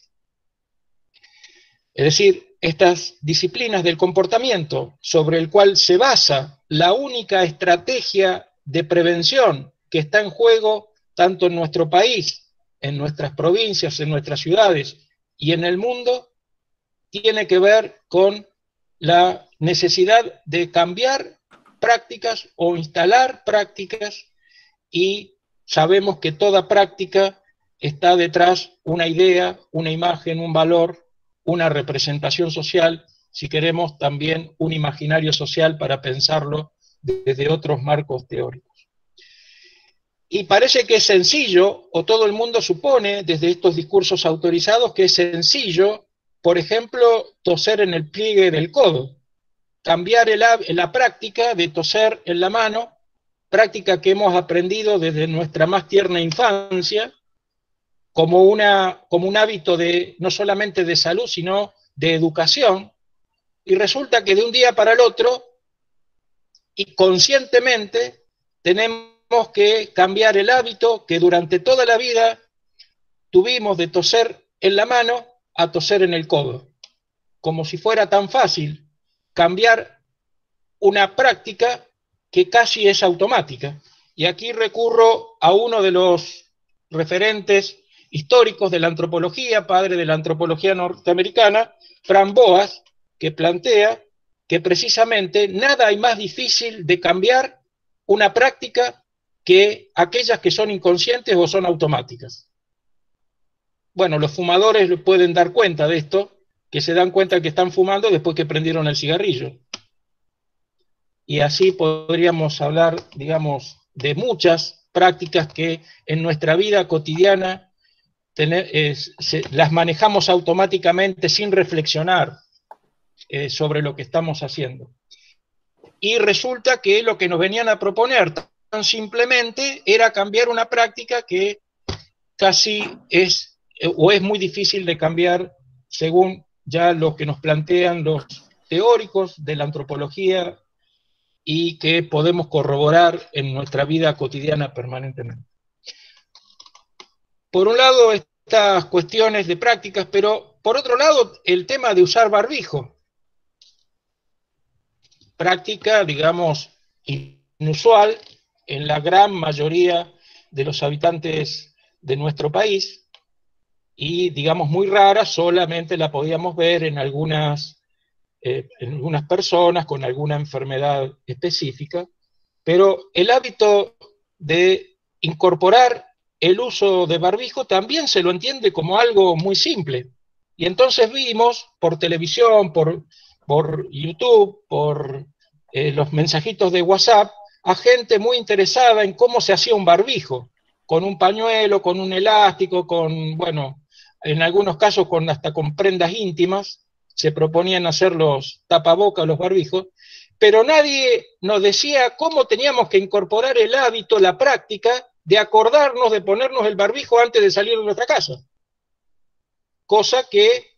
Es decir, estas disciplinas del comportamiento sobre el cual se basa la única estrategia de prevención que está en juego tanto en nuestro país, en nuestras provincias, en nuestras ciudades y en el mundo, tiene que ver con la necesidad de cambiar prácticas o instalar prácticas, y sabemos que toda práctica está detrás una idea, una imagen, un valor, una representación social, si queremos también un imaginario social para pensarlo desde otros marcos teóricos. Y parece que es sencillo, o todo el mundo supone desde estos discursos autorizados que es sencillo, por ejemplo, toser en el pliegue del codo, cambiar la práctica de toser en la mano, práctica que hemos aprendido desde nuestra más tierna infancia, como un hábito de, no solamente de salud, sino de educación, y resulta que de un día para el otro, y conscientemente, tenemos que cambiar el hábito que durante toda la vida tuvimos de toser en la mano a toser en el codo, como si fuera tan fácil cambiar una práctica que casi es automática. Y aquí recurro a uno de los referentes históricos de la antropología, padre de la antropología norteamericana, Frank Boas, que plantea que precisamente nada hay más difícil de cambiar una práctica que aquellas que son inconscientes o son automáticas. Bueno, los fumadores pueden dar cuenta de esto, que se dan cuenta que están fumando después que prendieron el cigarrillo. Y así podríamos hablar, digamos, de muchas prácticas que en nuestra vida cotidiana las manejamos automáticamente sin reflexionar sobre lo que estamos haciendo. Y resulta que lo que nos venían a proponer tan simplemente era cambiar una práctica que casi es muy difícil de cambiar, según ya lo que nos plantean los teóricos de la antropología y que podemos corroborar en nuestra vida cotidiana permanentemente. Por un lado, estas cuestiones de prácticas, pero por otro lado, el tema de usar barbijo. Práctica, digamos, inusual en la gran mayoría de los habitantes de nuestro país, y, digamos, muy rara, solamente la podíamos ver en algunas personas con alguna enfermedad específica, pero el hábito de incorporar el uso de barbijo también se lo entiende como algo muy simple. Y entonces vimos por televisión, por YouTube, por los mensajitos de WhatsApp, a gente muy interesada en cómo se hacía un barbijo, con un pañuelo, con un elástico, con, bueno, en algunos casos hasta con prendas íntimas, se proponían hacer los tapabocas, los barbijos, pero nadie nos decía cómo teníamos que incorporar el hábito, la práctica de acordarnos de ponernos el barbijo antes de salir de nuestra casa. Cosa que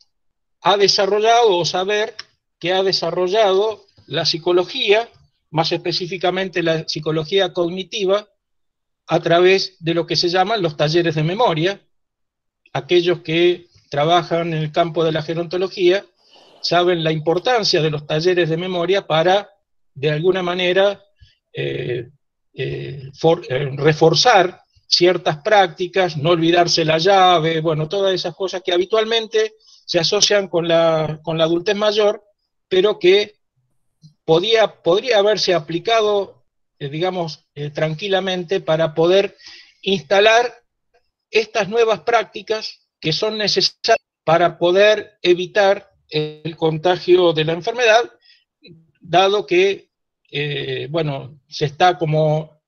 ha desarrollado, o saber que ha desarrollado la psicología, más específicamente la psicología cognitiva, a través de lo que se llaman los talleres de memoria. Aquellos que trabajan en el campo de la gerontología saben la importancia de los talleres de memoria para, de alguna manera, reforzar ciertas prácticas, no olvidarse la llave, bueno, todas esas cosas que habitualmente se asocian con la adultez mayor, pero que podría haberse aplicado, digamos, tranquilamente para poder instalar estas nuevas prácticas que son necesarias para poder evitar el contagio de la enfermedad, dado que, bueno, se está como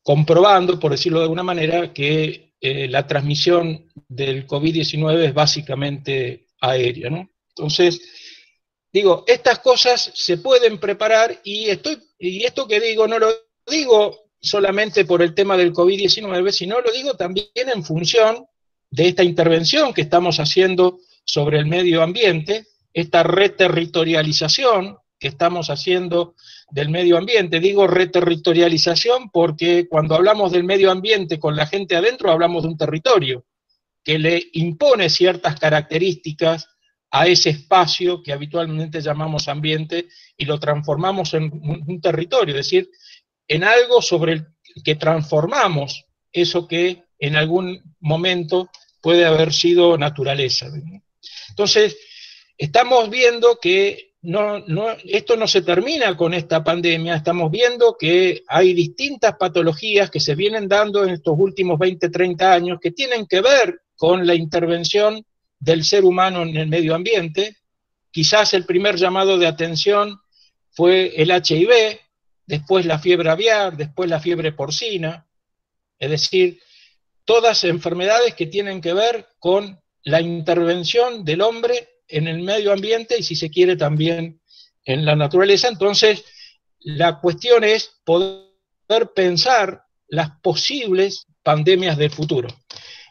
comprobando, por decirlo de alguna manera, que la transmisión del COVID-19 es básicamente aérea, ¿no? Entonces, digo, estas cosas se pueden preparar y esto que digo no lo digo solamente por el tema del COVID-19, sino lo digo también en función de esta intervención que estamos haciendo sobre el medio ambiente, esta reterritorialización que estamos haciendo del medio ambiente. Digo reterritorialización porque cuando hablamos del medio ambiente con la gente adentro hablamos de un territorio que le impone ciertas características a ese espacio que habitualmente llamamos ambiente y lo transformamos en un territorio, es decir, en algo sobre el que transformamos eso que en algún momento puede haber sido naturaleza. Entonces, estamos viendo que esto no se termina con esta pandemia, estamos viendo que hay distintas patologías que se vienen dando en estos últimos 20, 30 años que tienen que ver con la intervención del ser humano en el medio ambiente. Quizás el primer llamado de atención fue el HIV, después la fiebre aviar, después la fiebre porcina, es decir, todas enfermedades que tienen que ver con la intervención del hombre en el medio ambiente y, si se quiere, también en la naturaleza. Entonces, la cuestión es poder pensar las posibles pandemias del futuro.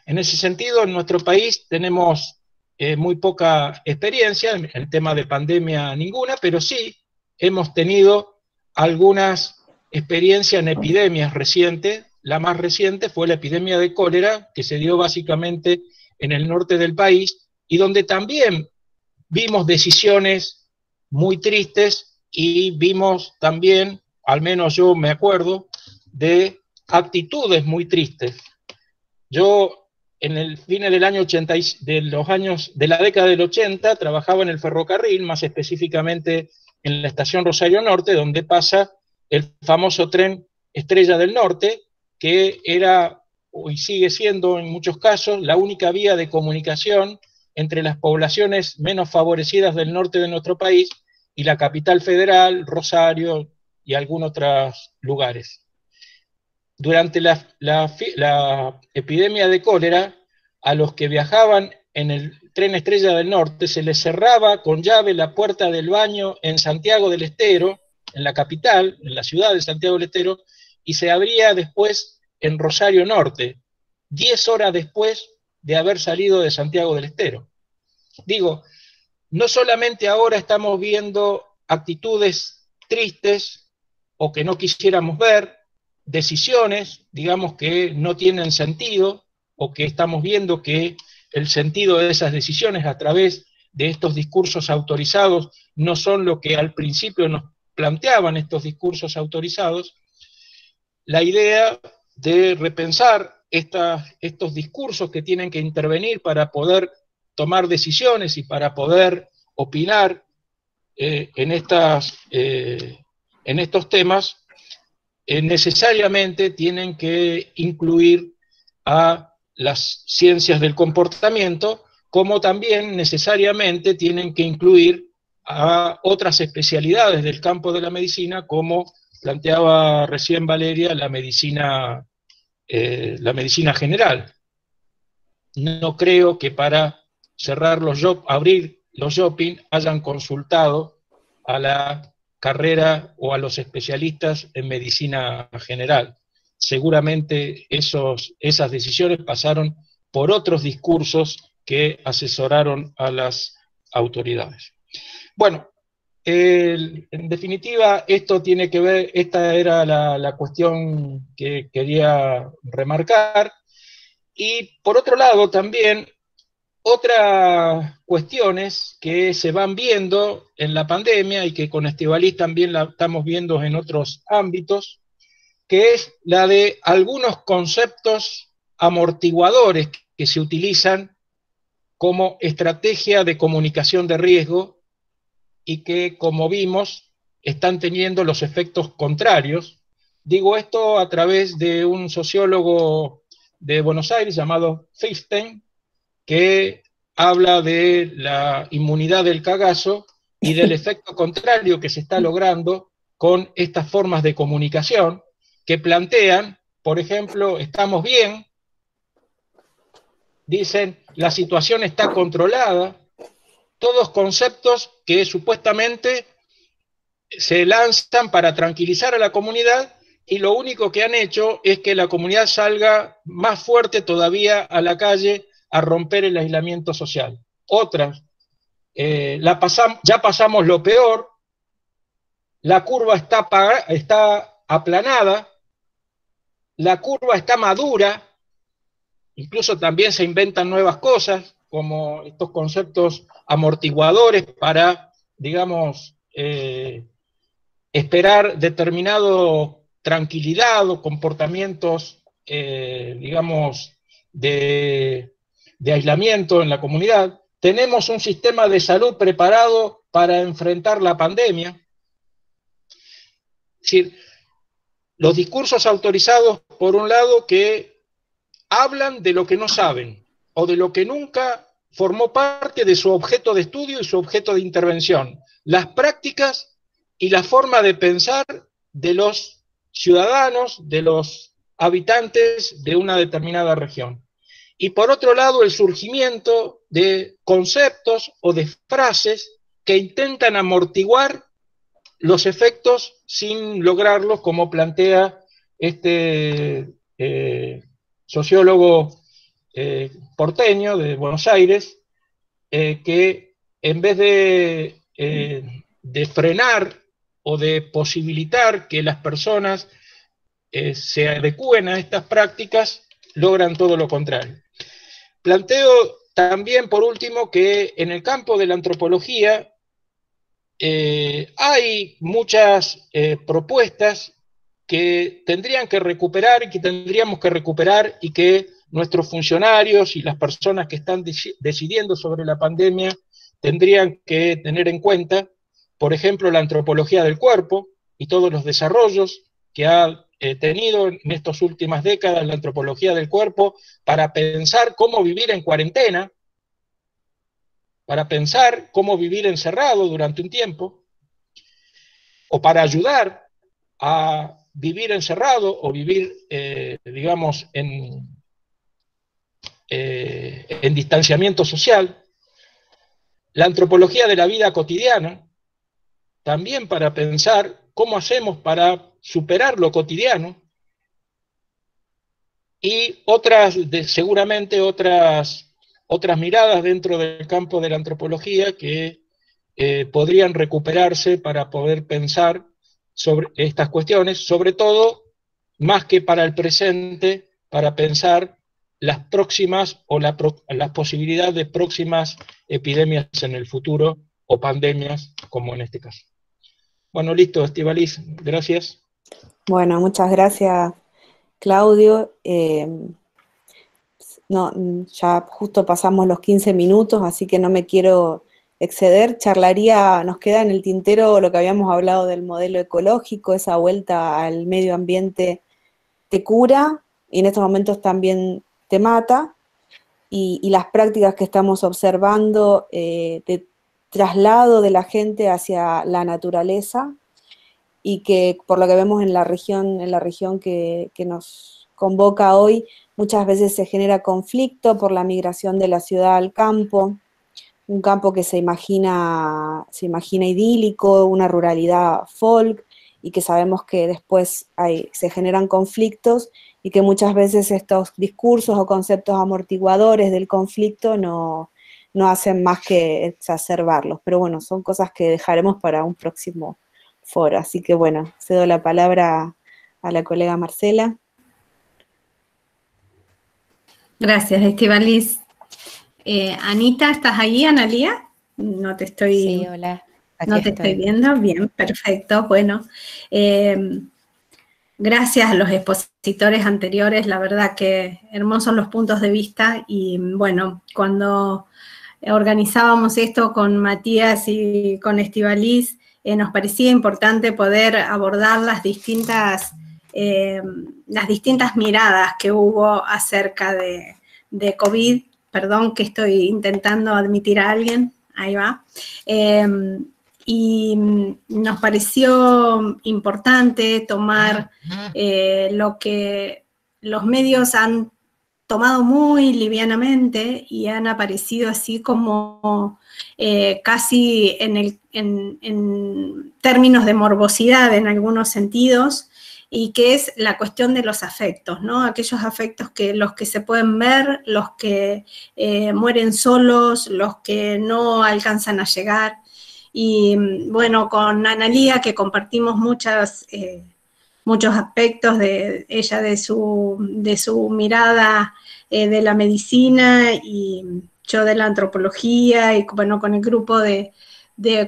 En ese sentido, en nuestro país tenemos muy poca experiencia, en el tema de pandemia ninguna, pero sí hemos tenido algunas experiencias en epidemias recientes. La más reciente fue la epidemia de cólera, que se dio básicamente en el norte del país, y donde también vimos decisiones muy tristes y vimos también, al menos yo me acuerdo, de actitudes muy tristes. Yo, en el fines del año 80, de la década del 80, trabajaba en el ferrocarril, más específicamente en la estación Rosario Norte, donde pasa el famoso tren Estrella del Norte, que era y sigue siendo en muchos casos la única vía de comunicación entre las poblaciones menos favorecidas del norte de nuestro país y la capital federal, Rosario y algunos otros lugares. Durante la epidemia de cólera, a los que viajaban en el tren Estrella del Norte se les cerraba con llave la puerta del baño en Santiago del Estero, en la capital, en la ciudad de Santiago del Estero, y se abría después en Rosario Norte, 10 horas después de haber salido de Santiago del Estero. Digo, no solamente ahora estamos viendo actitudes tristes o que no quisiéramos ver, decisiones, digamos, que no tienen sentido, o que estamos viendo que el sentido de esas decisiones a través de estos discursos autorizados no son lo que al principio nos planteaban estos discursos autorizados. La idea de repensar estos discursos que tienen que intervenir para poder tomar decisiones y para poder opinar en estos temas, necesariamente tienen que incluir a las ciencias del comportamiento, como también necesariamente tienen que incluir a otras especialidades del campo de la medicina, como planteaba recién Valeria, la medicina general. No creo que para abrir los shopping hayan consultado a la carrera o a los especialistas en medicina general. Seguramente esas decisiones pasaron por otros discursos que asesoraron a las autoridades. Bueno, en definitiva, esto tiene que ver, esta era la cuestión que quería remarcar. Y por otro lado también, otras cuestiones que se van viendo en la pandemia y que con Estíbaliz también la estamos viendo en otros ámbitos, que es la de algunos conceptos amortiguadores que se utilizan como estrategia de comunicación de riesgo y que, como vimos, están teniendo los efectos contrarios digo esto a través de un sociólogo de Buenos Aires llamado Feinstein, que habla de la inmunidad del cagazo y del efecto contrario que se está logrando con estas formas de comunicación que plantean, por ejemplo, estamos bien, dicen la situación está controlada, todos conceptos que supuestamente se lanzan para tranquilizar a la comunidad y lo único que han hecho es que la comunidad salga más fuerte todavía a la calle a romper el aislamiento social. Otras, ya pasamos lo peor, la curva está aplanada, la curva está madura, incluso también se inventan nuevas cosas, como estos conceptos amortiguadores para, digamos, esperar determinado tranquilidad o comportamientos, digamos, de aislamiento en la comunidad. Tenemos un sistema de salud preparado para enfrentar la pandemia. Es decir, los discursos autorizados, por un lado, que hablan de lo que no saben, o de lo que nunca formó parte de su objeto de estudio y su objeto de intervención. Las prácticas y la forma de pensar de los ciudadanos, de los habitantes de una determinada región. Y por otro lado, el surgimiento de conceptos o de frases que intentan amortiguar los efectos sin lograrlos, como plantea este sociólogo porteño de Buenos Aires, que en vez de frenar o de posibilitar que las personas se adecúen a estas prácticas, logran todo lo contrario. Planteo también, por último, que en el campo de la antropología hay muchas propuestas que tendrían que recuperar y que tendríamos que recuperar y que nuestros funcionarios y las personas que están decidiendo sobre la pandemia tendrían que tener en cuenta. Por ejemplo, la antropología del cuerpo y todos los desarrollos que ha tenido en estas últimas décadas la antropología del cuerpo para pensar cómo vivir en cuarentena, para pensar cómo vivir encerrado durante un tiempo, o para ayudar a vivir encerrado o vivir, digamos, en distanciamiento social. La antropología de la vida cotidiana, también para pensar cómo hacemos para superar lo cotidiano, y seguramente otras miradas dentro del campo de la antropología que podrían recuperarse para poder pensar sobre estas cuestiones, sobre todo, más que para el presente, para pensar las próximas o la posibilidad de próximas epidemias en el futuro o pandemias como en este caso. Bueno, listo, Estíbaliz, gracias. Bueno, muchas gracias, Claudio. Ya justo pasamos los 15 minutos, así que no me quiero exceder. Nos queda en el tintero lo que habíamos hablado del modelo ecológico, esa vuelta al medio ambiente te cura y en estos momentos también te mata, y las prácticas que estamos observando de traslado de la gente hacia la naturaleza, y que por lo que vemos en la región que nos convoca hoy, muchas veces se genera conflicto por la migración de la ciudad al campo, un campo que se imagina idílico, una ruralidad folk, y que sabemos que después se generan conflictos, y que muchas veces estos discursos o conceptos amortiguadores del conflicto no hacen más que exacerbarlos. Pero bueno, son cosas que dejaremos para un próximo foro. Así que bueno, cedo la palabra a la colega Marcela. Gracias, Estíbaliz. Anita, ¿estás ahí, Analía? No te estoy... Sí, hola. No te estoy viendo. Bien, perfecto. Bueno, gracias a los expositores anteriores, la verdad que hermosos los puntos de vista, y bueno, cuando organizábamos esto con Matías y con Estíbaliz, nos parecía importante poder abordar las distintas las distintas miradas que hubo acerca de COVID. Perdón que estoy intentando admitir a alguien, ahí va. Y nos pareció importante tomar lo que los medios han tomado muy livianamente y han aparecido así como casi en términos de morbosidad en algunos sentidos, y que es la cuestión de los afectos, ¿no? Aquellos afectos que los que se pueden ver, los que mueren solos, los que no alcanzan a llegar. Y bueno, con Analía, que compartimos muchos aspectos de ella, de su mirada de la medicina, y yo de la antropología, y bueno, con el grupo de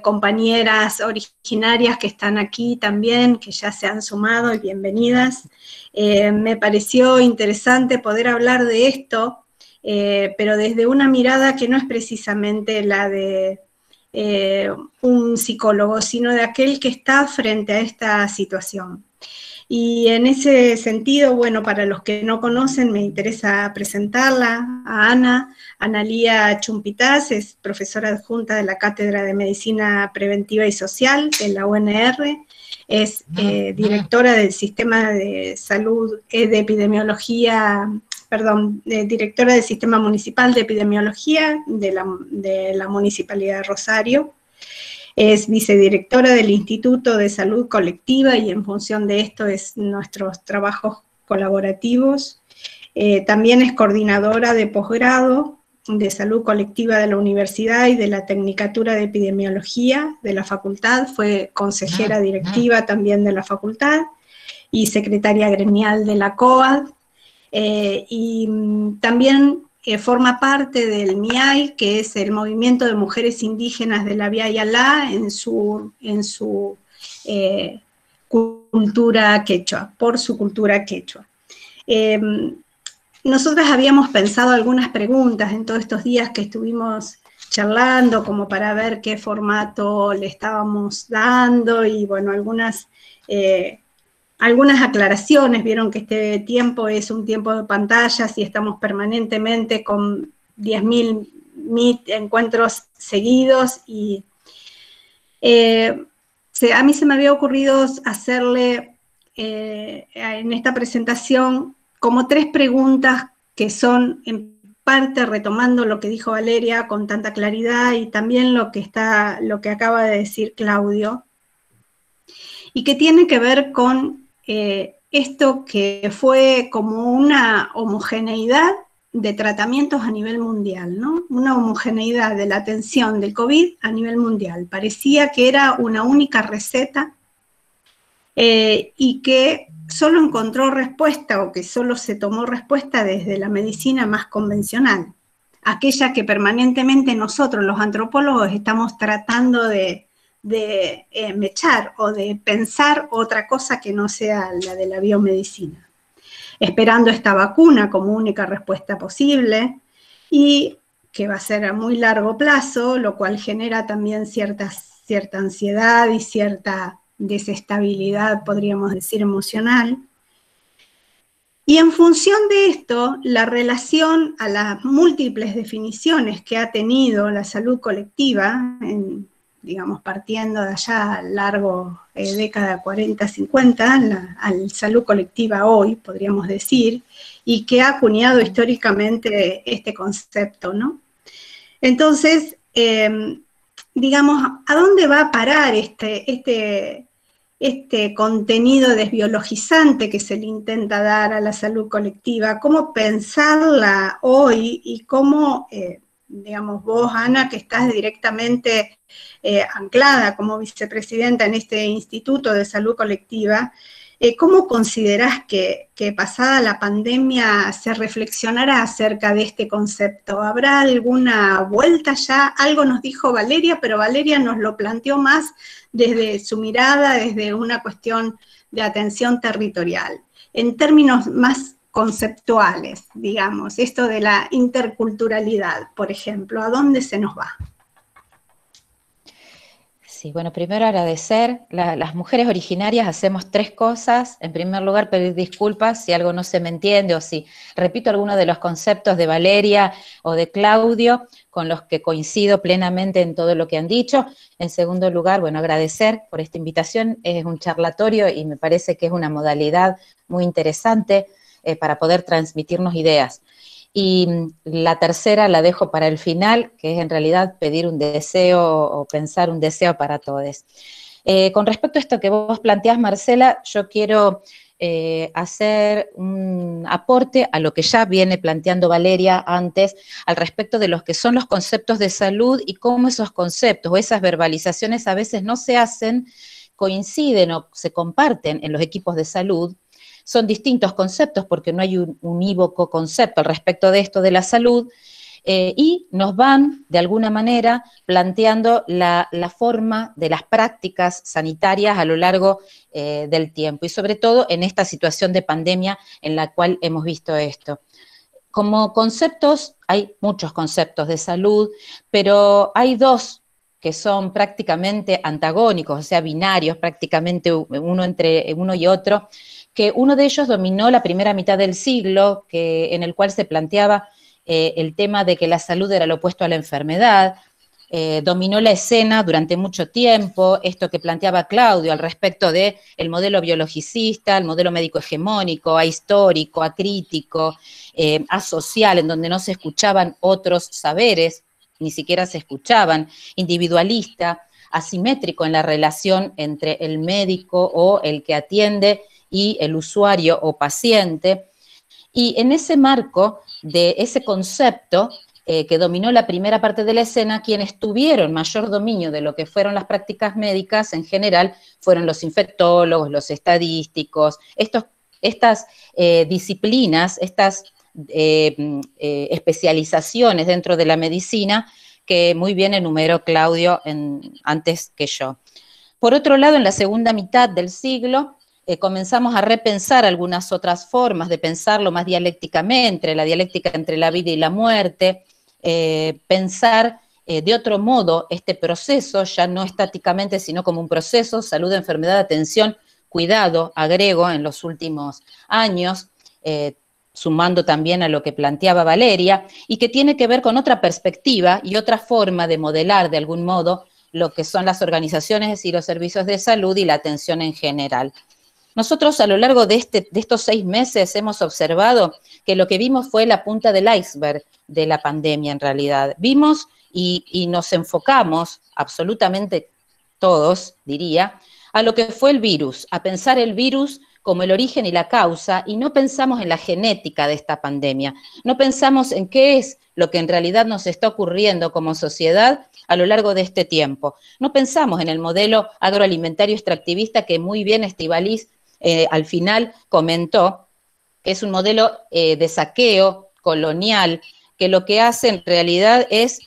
compañeras originarias que están aquí también, que ya se han sumado, y bienvenidas. Me pareció interesante poder hablar de esto, pero desde una mirada que no es precisamente la de un psicólogo, sino de aquel que está frente a esta situación. Y en ese sentido, bueno, para los que no conocen, me interesa presentarla a Ana. Analía Chumpitaz es profesora adjunta de la Cátedra de Medicina Preventiva y Social de la UNR, es directora del Sistema de Salud de Epidemiología, directora del Sistema Municipal de Epidemiología de la Municipalidad de Rosario. Es vicedirectora del Instituto de Salud Colectiva, y en función de esto es nuestros trabajos colaborativos. También es coordinadora de posgrado de Salud Colectiva de la Universidad y de la Tecnicatura de Epidemiología de la Facultad. Fue consejera directiva también de la Facultad y secretaria gremial de la COAD. Y también forma parte del MIAI, que es el Movimiento de Mujeres Indígenas de la Vía Yala, en su cultura quechua, por su cultura quechua. Nosotras habíamos pensado algunas preguntas en todos estos días que estuvimos charlando, como para ver qué formato le estábamos dando, y bueno, algunas aclaraciones. Vieron que este tiempo es un tiempo de pantallas y estamos permanentemente con 10.000 encuentros seguidos, y a mí se me había ocurrido hacerle en esta presentación como 3 preguntas que son en parte retomando lo que dijo Valeria con tanta claridad, y también lo que acaba de decir Claudio, y que tiene que ver con esto que fue como una homogeneidad de tratamientos a nivel mundial, ¿no? Una homogeneidad de la atención del COVID a nivel mundial. Parecía que era una única receta y que solo encontró respuesta, o que solo se tomó respuesta desde la medicina más convencional, aquella que permanentemente nosotros, los antropólogos, estamos tratando de mechar o de pensar otra cosa que no sea la de la biomedicina, esperando esta vacuna como única respuesta posible, y que va a ser a muy largo plazo, lo cual genera también cierta ansiedad y cierta desestabilidad, podríamos decir, emocional. Y en función de esto, la relación a las múltiples definiciones que ha tenido la salud colectiva, digamos, partiendo de allá largo década 40-50, al salud colectiva hoy, podríamos decir, y que ha acuñado históricamente este concepto, ¿no? Entonces, digamos, ¿a dónde va a parar este contenido desbiologizante que se le intenta dar a la salud colectiva? ¿Cómo pensarla hoy? Y cómo, digamos, vos, Ana, que estás directamente anclada como vicepresidenta en este Instituto de Salud Colectiva, ¿cómo considerás que pasada la pandemia se reflexionará acerca de este concepto? ¿Habrá alguna vuelta ya? Algo nos dijo Valeria, pero Valeria nos lo planteó más desde su mirada, desde una cuestión de atención territorial. En términos más conceptuales, digamos, esto de la interculturalidad, por ejemplo, ¿a dónde se nos va? Sí, bueno, primero agradecer. Las mujeres originarias hacemos 3 cosas. En primer lugar, pedir disculpas si algo no se me entiende o si repito alguno de los conceptos de Valeria o de Claudio, con los que coincido plenamente en todo lo que han dicho. En segundo lugar, bueno, agradecer por esta invitación. Es un charlatorio y me parece que es una modalidad muy interesante para poder transmitirnos ideas. Y la tercera la dejo para el final, que es en realidad pedir un deseo o pensar un deseo para todos. Con respecto a esto que vos planteás, Marcela, yo quiero hacer un aporte a lo que ya viene planteando Valeria antes, al respecto de los que son los conceptos de salud y cómo esos conceptos o esas verbalizaciones a veces no se hacen, coinciden o se comparten en los equipos de salud. Son distintos conceptos porque no hay un unívoco concepto al respecto de esto de la salud, y nos van, de alguna manera, planteando la forma de las prácticas sanitarias a lo largo del tiempo, y sobre todo en esta situación de pandemia en la cual hemos visto esto. Como conceptos, hay muchos conceptos de salud, pero hay 2 que son prácticamente antagónicos, o sea, binarios, prácticamente uno entre uno y otro, que uno de ellos dominó la primera mitad del siglo, en el cual se planteaba el tema de que la salud era lo opuesto a la enfermedad. Dominó la escena durante mucho tiempo, esto que planteaba Claudio al respecto del modelo biologicista, el modelo médico hegemónico, ahistórico, acrítico, asocial, en donde no se escuchaban otros saberes, ni siquiera se escuchaban, individualista, asimétrico en la relación entre el médico o el que atiende y el usuario o paciente. Y en ese marco de ese concepto que dominó la primera parte de la escena, quienes tuvieron mayor dominio de lo que fueron las prácticas médicas en general fueron los infectólogos, los estadísticos, estas disciplinas, estas especializaciones dentro de la medicina que muy bien enumeró Claudio antes que yo. Por otro lado, en la segunda mitad del siglo, comenzamos a repensar algunas otras formas de pensarlo más dialécticamente, la dialéctica entre la vida y la muerte, pensar de otro modo este proceso, ya no estáticamente, sino como un proceso, salud, enfermedad, atención, cuidado, agrego en los últimos años, sumando también a lo que planteaba Valeria, y que tiene que ver con otra perspectiva y otra forma de modelar de algún modo lo que son las organizaciones y los servicios de salud y la atención en general. Nosotros a lo largo de estos 6 meses hemos observado que lo que vimos fue la punta del iceberg de la pandemia en realidad. Vimos y nos enfocamos absolutamente todos, diría, a lo que fue el virus, a pensar el virus como el origen y la causa, y no pensamos en la genética de esta pandemia, no pensamos en qué es lo que en realidad nos está ocurriendo como sociedad a lo largo de este tiempo. No pensamos en el modelo agroalimentario extractivista que muy bien Estíbaliz al final comentó, que es un modelo de saqueo colonial, que lo que hace en realidad es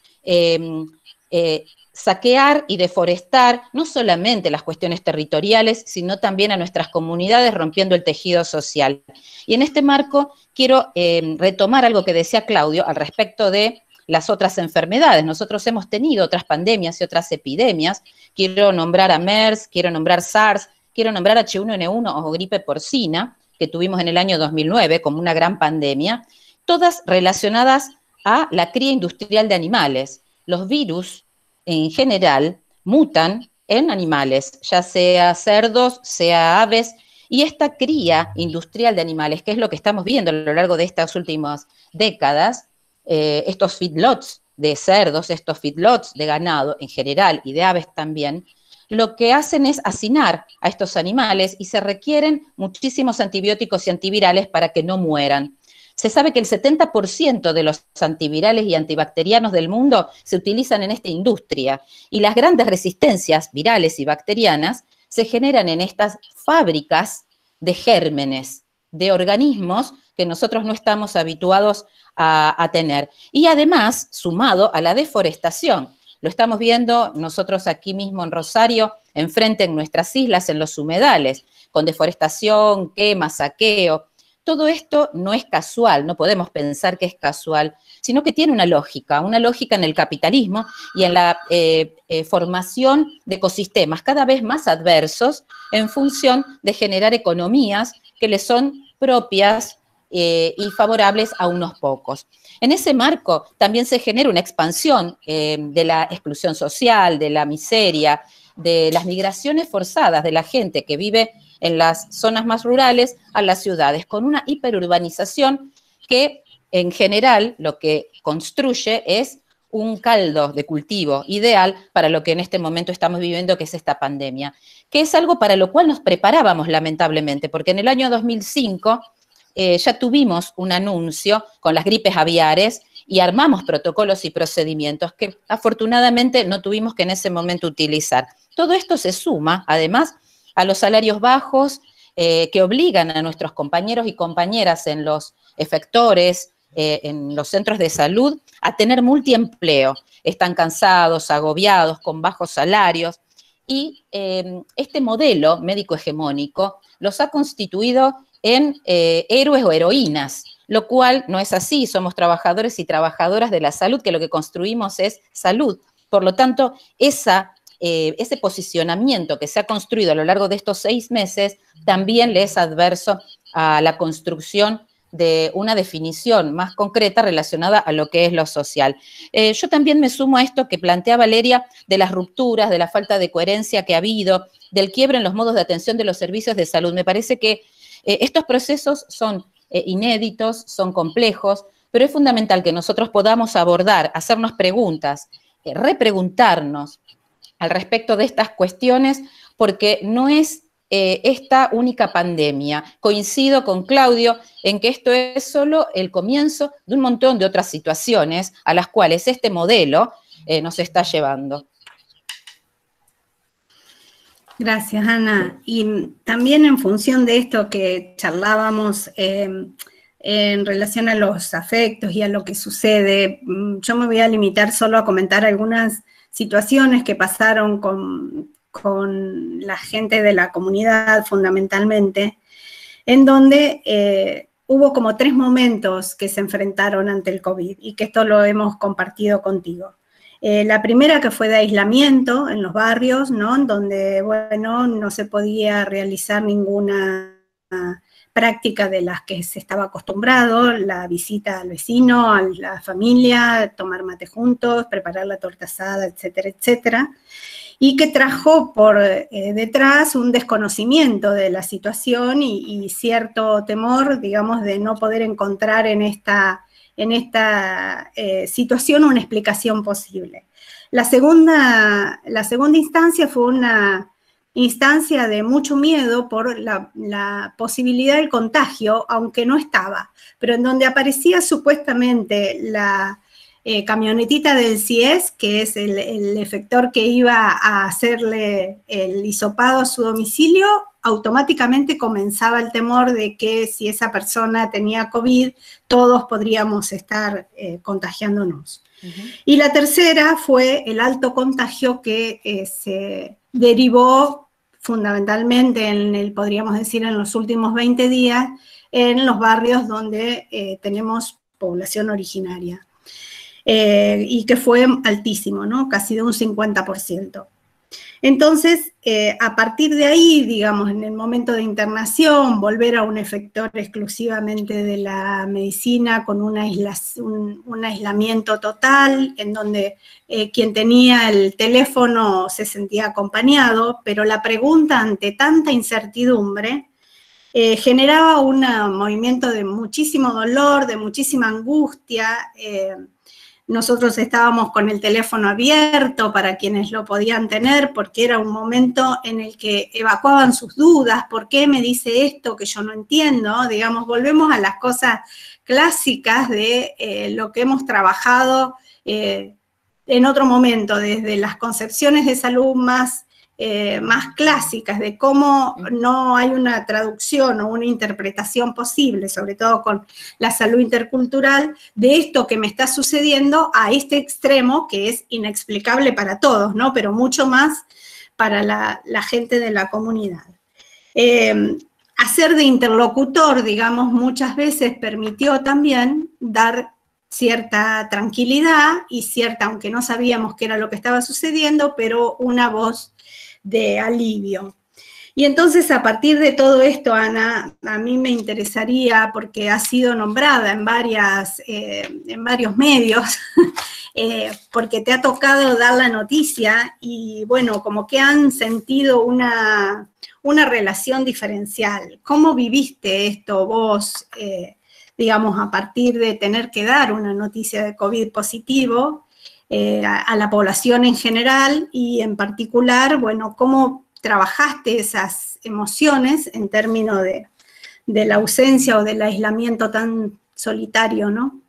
saquear y deforestar no solamente las cuestiones territoriales, sino también a nuestras comunidades, rompiendo el tejido social. Y en este marco quiero retomar algo que decía Claudio al respecto de las otras enfermedades. Nosotros hemos tenido otras pandemias y otras epidemias. Quiero nombrar a MERS, quiero nombrar SARS, quiero nombrar H1N1 o gripe porcina, que tuvimos en el año 2009 como una gran pandemia, todas relacionadas a la cría industrial de animales. Los virus, en general, mutan en animales, ya sea cerdos, sea aves, y esta cría industrial de animales, que es lo que estamos viendo a lo largo de estas últimas décadas, estos feedlots de cerdos, estos feedlots de ganado en general y de aves también, lo que hacen es hacinar a estos animales y se requieren muchísimos antibióticos y antivirales para que no mueran. Se sabe que el 70% de los antivirales y antibacterianos del mundo se utilizan en esta industria y las grandes resistencias virales y bacterianas se generan en estas fábricas de gérmenes, de organismos que nosotros no estamos habituados a tener. Y además, sumado a la deforestación, lo estamos viendo nosotros aquí mismo en Rosario, enfrente en nuestras islas, en los humedales, con deforestación, quema, saqueo. todo esto no es casual, no podemos pensar que es casual, sino que tiene una lógica en el capitalismo y en la formación de ecosistemas cada vez más adversos en función de generar economías que le son propias y favorables a unos pocos. En ese marco también se genera una expansión de la exclusión social, de la miseria, de las migraciones forzadas de la gente que vive en las zonas más rurales a las ciudades, con una hiperurbanización que en general lo que construye es un caldo de cultivo ideal para lo que en este momento estamos viviendo, que es esta pandemia, que es algo para lo cual nos preparábamos lamentablemente, porque en el año 2005 ya tuvimos un anuncio con las gripes aviares y armamos protocolos y procedimientos que afortunadamente no tuvimos que en ese momento utilizar. Todo esto se suma, además, a los salarios bajos que obligan a nuestros compañeros y compañeras en los efectores, en los centros de salud, a tener multiempleo. Están cansados, agobiados, con bajos salarios. Y este modelo médico hegemónico los ha constituido en héroes o heroínas, lo cual no es así. Somos trabajadores y trabajadoras de la salud, que lo que construimos es salud. Por lo tanto, ese posicionamiento que se ha construido a lo largo de estos 6 meses también le es adverso a la construcción de una definición más concreta relacionada a lo que es lo social. Yo también me sumo a esto que plantea Valeria de las rupturas, de la falta de coherencia que ha habido, del quiebre en los modos de atención de los servicios de salud. Me parece que estos procesos son inéditos, son complejos, pero es fundamental que nosotros podamos abordar, hacernos preguntas, repreguntarnos al respecto de estas cuestiones, porque no es esta única pandemia. Coincido con Claudio en que esto es solo el comienzo de un montón de otras situaciones a las cuales este modelo nos está llevando. Gracias, Ana. Y también en función de esto que charlábamos en relación a los afectos y a lo que sucede, yo me voy a limitar solo a comentar algunas situaciones que pasaron con la gente de la comunidad fundamentalmente, en donde hubo como 3 momentos que se enfrentaron ante el COVID y que esto lo hemos compartido contigo. La primera, que fue de aislamiento en los barrios, ¿no? En donde, bueno, no se podía realizar ninguna práctica de las que se estaba acostumbrado, la visita al vecino, a la familia, tomar mate juntos, preparar la torta asada, etcétera, etcétera, y que trajo por detrás un desconocimiento de la situación y cierto temor, digamos, de no poder encontrar en esta situación una explicación posible. La segunda instancia fue una instancia de mucho miedo por la posibilidad del contagio, aunque no estaba, pero en donde aparecía supuestamente la camionetita del CIES, que es el efector que iba a hacerle el hisopado a su domicilio, automáticamente comenzaba el temor de que si esa persona tenía COVID, todos podríamos estar contagiándonos. Y la tercera fue el alto contagio que se derivó fundamentalmente, podríamos decir, en los últimos 20 días, en los barrios donde tenemos población originaria. Y que fue altísimo, ¿no? Casi de un 50%. Entonces, a partir de ahí, digamos, en el momento de internación, volver a un efector exclusivamente de la medicina con un aislamiento total, en donde quien tenía el teléfono se sentía acompañado, pero la pregunta ante tanta incertidumbre generaba un movimiento de muchísimo dolor, de muchísima angustia. Nosotros estábamos con el teléfono abierto para quienes lo podían tener, porque era un momento en el que evacuaban sus dudas. ¿Por qué me dice esto que yo no entiendo? Digamos, volvemos a las cosas clásicas de lo que hemos trabajado en otro momento, desde las concepciones de salud más clásicas, de cómo no hay una traducción o una interpretación posible, sobre todo con la salud intercultural, de esto que me está sucediendo a este extremo que es inexplicable para todos, ¿no? Pero mucho más para la gente de la comunidad. hacer de interlocutor, digamos, muchas veces permitió también dar cierta tranquilidad y cierta, aunque no sabíamos qué era lo que estaba sucediendo, pero una voz de alivio. Y entonces, a partir de todo esto, Ana, a mí me interesaría, porque ha sido nombrada en varios medios, porque te ha tocado dar la noticia y, bueno, como que han sentido una relación diferencial. ¿Cómo viviste esto vos, digamos, a partir de tener que dar una noticia de COVID positivo a la población en general y en particular, bueno, cómo trabajaste esas emociones en términos de la ausencia o del aislamiento tan solitario, ¿no?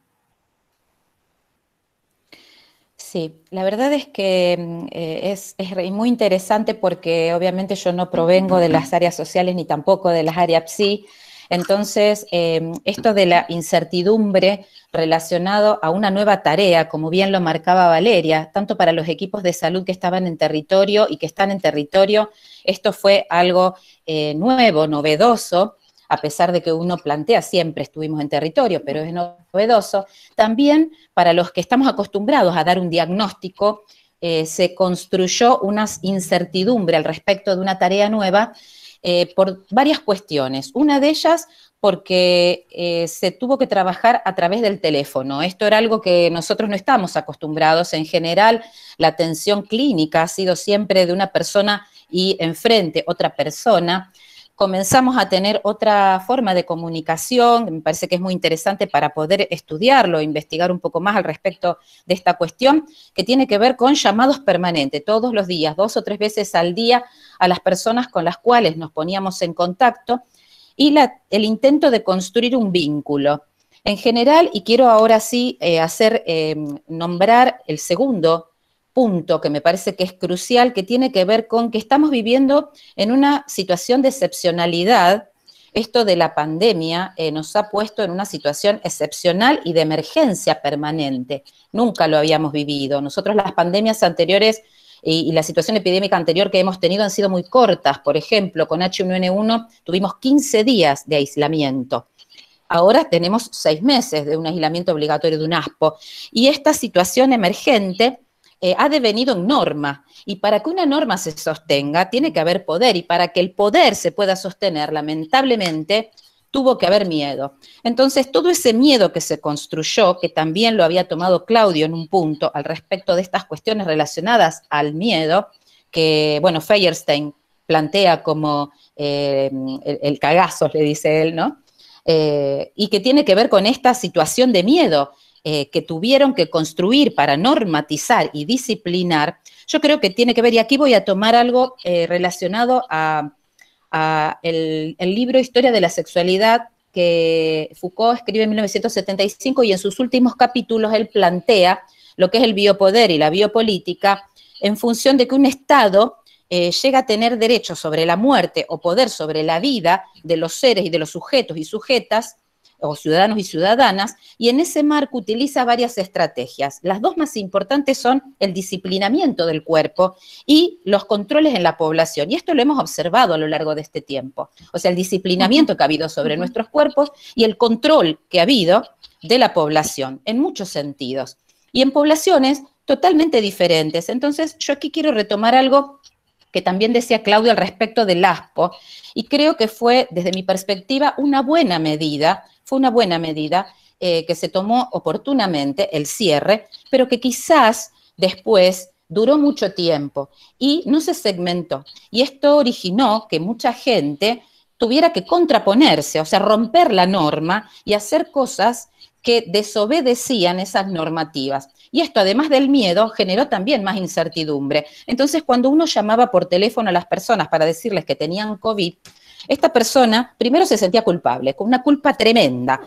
Sí, la verdad es que es muy interesante porque obviamente yo no provengo de las áreas sociales ni tampoco de las áreas PSI, entonces esto de la incertidumbre relacionado a una nueva tarea, como bien lo marcaba Valeria, tanto para los equipos de salud que estaban en territorio y que están en territorio, esto fue algo nuevo, novedoso, a pesar de que uno plantea siempre estuvimos en territorio, pero es novedoso. También para los que estamos acostumbrados a dar un diagnóstico, se construyó una incertidumbre al respecto de una tarea nueva por varias cuestiones. Una de ellas porque se tuvo que trabajar a través del teléfono. Esto era algo que nosotros no estamos acostumbrados. En general, la atención clínica ha sido siempre de una persona y enfrente otra persona. Comenzamos a tener otra forma de comunicación, me parece que es muy interesante para poder estudiarlo, investigar un poco más al respecto de esta cuestión, que tiene que ver con llamados permanentes, todos los días, 2 o 3 veces al día, a las personas con las cuales nos poníamos en contacto, y el intento de construir un vínculo. En general, y quiero ahora sí nombrar el segundo punto que me parece que es crucial, que tiene que ver con que estamos viviendo en una situación de excepcionalidad. Esto de la pandemia nos ha puesto en una situación excepcional y de emergencia permanente. Nunca lo habíamos vivido. Nosotros las pandemias anteriores y la situación epidémica anterior que hemos tenido han sido muy cortas. Por ejemplo, con H1N1 tuvimos 15 días de aislamiento. Ahora tenemos 6 meses de un aislamiento obligatorio de un ASPO. Y esta situación emergente ha devenido en norma, y para que una norma se sostenga tiene que haber poder, y para que el poder se pueda sostener, lamentablemente, tuvo que haber miedo. Entonces, todo ese miedo que se construyó, que también lo había tomado Claudio en un punto al respecto de estas cuestiones relacionadas al miedo, que, bueno, Feuerstein plantea como el cagazo, le dice él, ¿no? Y que tiene que ver con esta situación de miedo, que tuvieron que construir para normatizar y disciplinar, yo creo que tiene que ver, y aquí voy a tomar algo relacionado a el libro Historia de la Sexualidad que Foucault escribe en 1975, y en sus últimos capítulos él plantea lo que es el biopoder y la biopolítica en función de que un Estado llega a tener derecho sobre la muerte o poder sobre la vida de los seres y de los sujetos y sujetas, o ciudadanos y ciudadanas, y en ese marco utiliza varias estrategias. Las dos más importantes son el disciplinamiento del cuerpo y los controles en la población, y esto lo hemos observado a lo largo de este tiempo. O sea, el disciplinamiento que ha habido sobre nuestros cuerpos y el control que ha habido de la población, en muchos sentidos, y en poblaciones totalmente diferentes. Entonces, yo aquí quiero retomar algo que también decía Claudio al respecto del ASPO, y creo que fue, desde mi perspectiva, una buena medida, que se tomó oportunamente, el cierre, pero que quizás después duró mucho tiempo y no se segmentó. Y esto originó que mucha gente tuviera que contraponerse, o sea, romper la norma y hacer cosas que desobedecían esas normativas. Y esto, además del miedo, generó también más incertidumbre. Entonces, cuando uno llamaba por teléfono a las personas para decirles que tenían COVID, esta persona primero se sentía culpable, con una culpa tremenda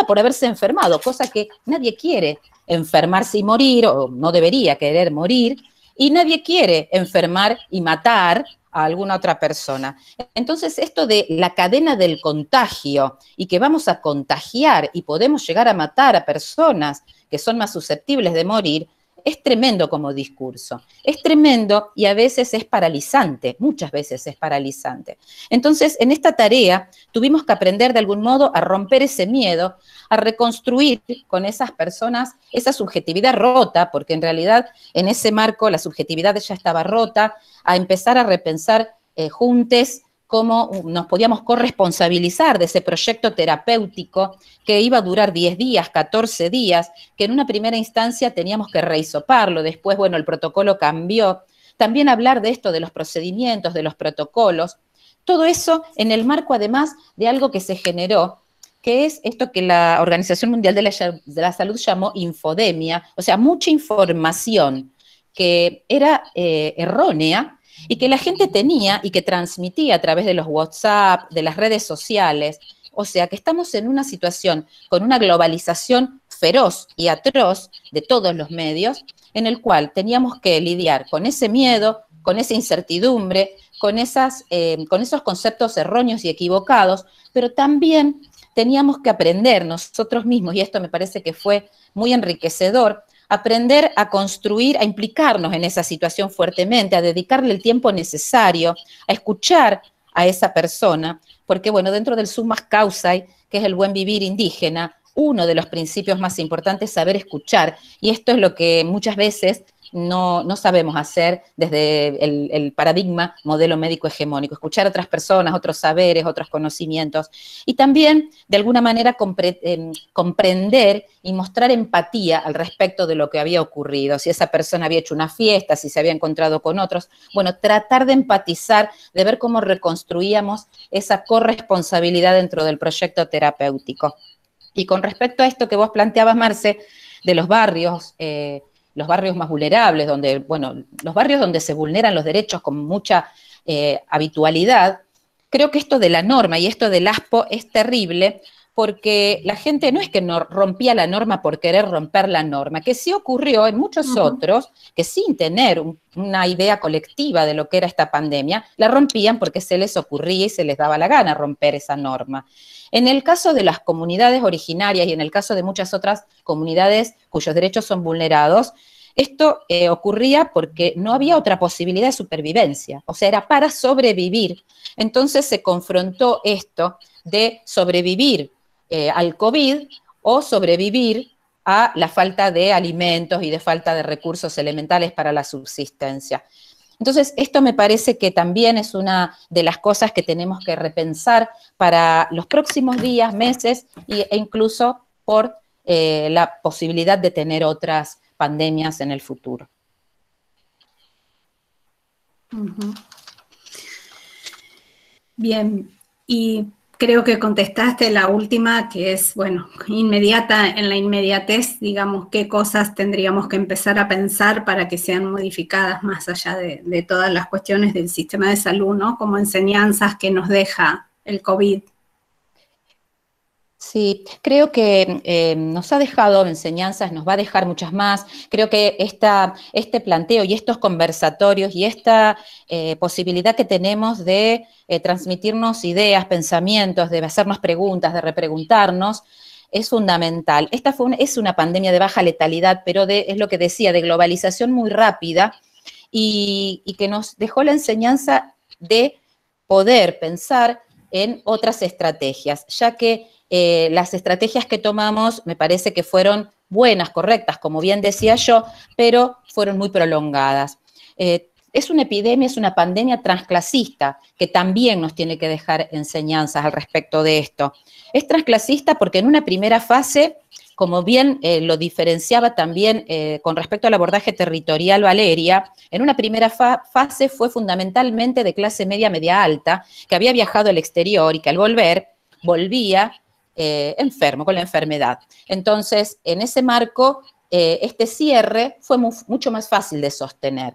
por haberse enfermado, cosa que nadie quiere enfermarse y morir, o no debería querer morir, y nadie quiere enfermar y matar a alguna otra persona. Entonces, esto de la cadena del contagio y que vamos a contagiar y podemos llegar a matar a personas que son más susceptibles de morir, es tremendo como discurso. Es tremendo y a veces es paralizante, muchas veces es paralizante. Entonces, en esta tarea tuvimos que aprender de algún modo a romper ese miedo, a reconstruir con esas personas esa subjetividad rota, porque en realidad en ese marco la subjetividad ya estaba rota, a empezar a repensar juntos cómo nos podíamos corresponsabilizar de ese proyecto terapéutico que iba a durar 10 días, 14 días, que en una primera instancia teníamos que rehisoparlo, después, bueno, el protocolo cambió. También hablar de esto, de los procedimientos, de los protocolos, todo eso en el marco además de algo que se generó, que es esto que la Organización Mundial de la Salud llamó infodemia, o sea, mucha información que era errónea, y que la gente tenía y que transmitía a través de los WhatsApp, de las redes sociales. O sea, que estamos en una situación con una globalización feroz y atroz de todos los medios, en el cual teníamos que lidiar con ese miedo, con esa incertidumbre, con esos conceptos erróneos y equivocados, pero también teníamos que aprender nosotros mismos, y esto me parece que fue muy enriquecedor, aprender a construir, a implicarnos en esa situación fuertemente, a dedicarle el tiempo necesario, a escuchar a esa persona, porque bueno, dentro del summas causae, que es el buen vivir indígena, uno de los principios más importantes es saber escuchar, y esto es lo que muchas veces no sabemos hacer desde el paradigma modelo médico hegemónico, escuchar a otras personas, otros saberes, otros conocimientos, y también de alguna manera comprender y mostrar empatía al respecto de lo que había ocurrido, si esa persona había hecho una fiesta, si se había encontrado con otros, bueno, tratar de empatizar, de ver cómo reconstruíamos esa corresponsabilidad dentro del proyecto terapéutico. Y con respecto a esto que vos planteabas, Marce, de los barrios más vulnerables, los barrios donde se vulneran los derechos con mucha habitualidad, creo que esto de la norma y esto del ASPO es terrible, porque la gente no es que no rompía la norma por querer romper la norma, que sí ocurrió en muchos otros, que sin tener una idea colectiva de lo que era esta pandemia, la rompían porque se les ocurría y se les daba la gana romper esa norma. En el caso de las comunidades originarias y en el caso de muchas otras comunidades cuyos derechos son vulnerados, esto ocurría porque no había otra posibilidad de supervivencia, o sea, era para sobrevivir. Entonces se confrontó esto de sobrevivir al COVID o sobrevivir a la falta de alimentos y de falta de recursos elementales para la subsistencia. Entonces, esto me parece que también es una de las cosas que tenemos que repensar para los próximos días, meses e incluso por la posibilidad de tener otras pandemias en el futuro. Bien, y creo que contestaste la última, que es, bueno, inmediata, en la inmediatez, digamos, qué cosas tendríamos que empezar a pensar para que sean modificadas más allá de todas las cuestiones del sistema de salud, ¿no? Como enseñanzas que nos deja el COVID. Sí, creo que nos ha dejado enseñanzas, nos va a dejar muchas más. Creo que este planteo y estos conversatorios y esta posibilidad que tenemos de transmitirnos ideas, pensamientos, de hacernos preguntas, de repreguntarnos, es fundamental. Esta es una pandemia de baja letalidad, pero es lo que decía, de globalización muy rápida y que nos dejó la enseñanza de poder pensar en otras estrategias, ya que las estrategias que tomamos me parece que fueron buenas, correctas, como bien decía yo, pero fueron muy prolongadas. Es una epidemia, es una pandemia transclasista que también nos tiene que dejar enseñanzas al respecto de esto. Es transclasista porque en una primera fase, como bien lo diferenciaba también con respecto al abordaje territorial Valeria, en una primera fase fue fundamentalmente de clase media, media alta, que había viajado al exterior y que al volvía enfermo, con la enfermedad. Entonces, en ese marco, este cierre fue mucho más fácil de sostener.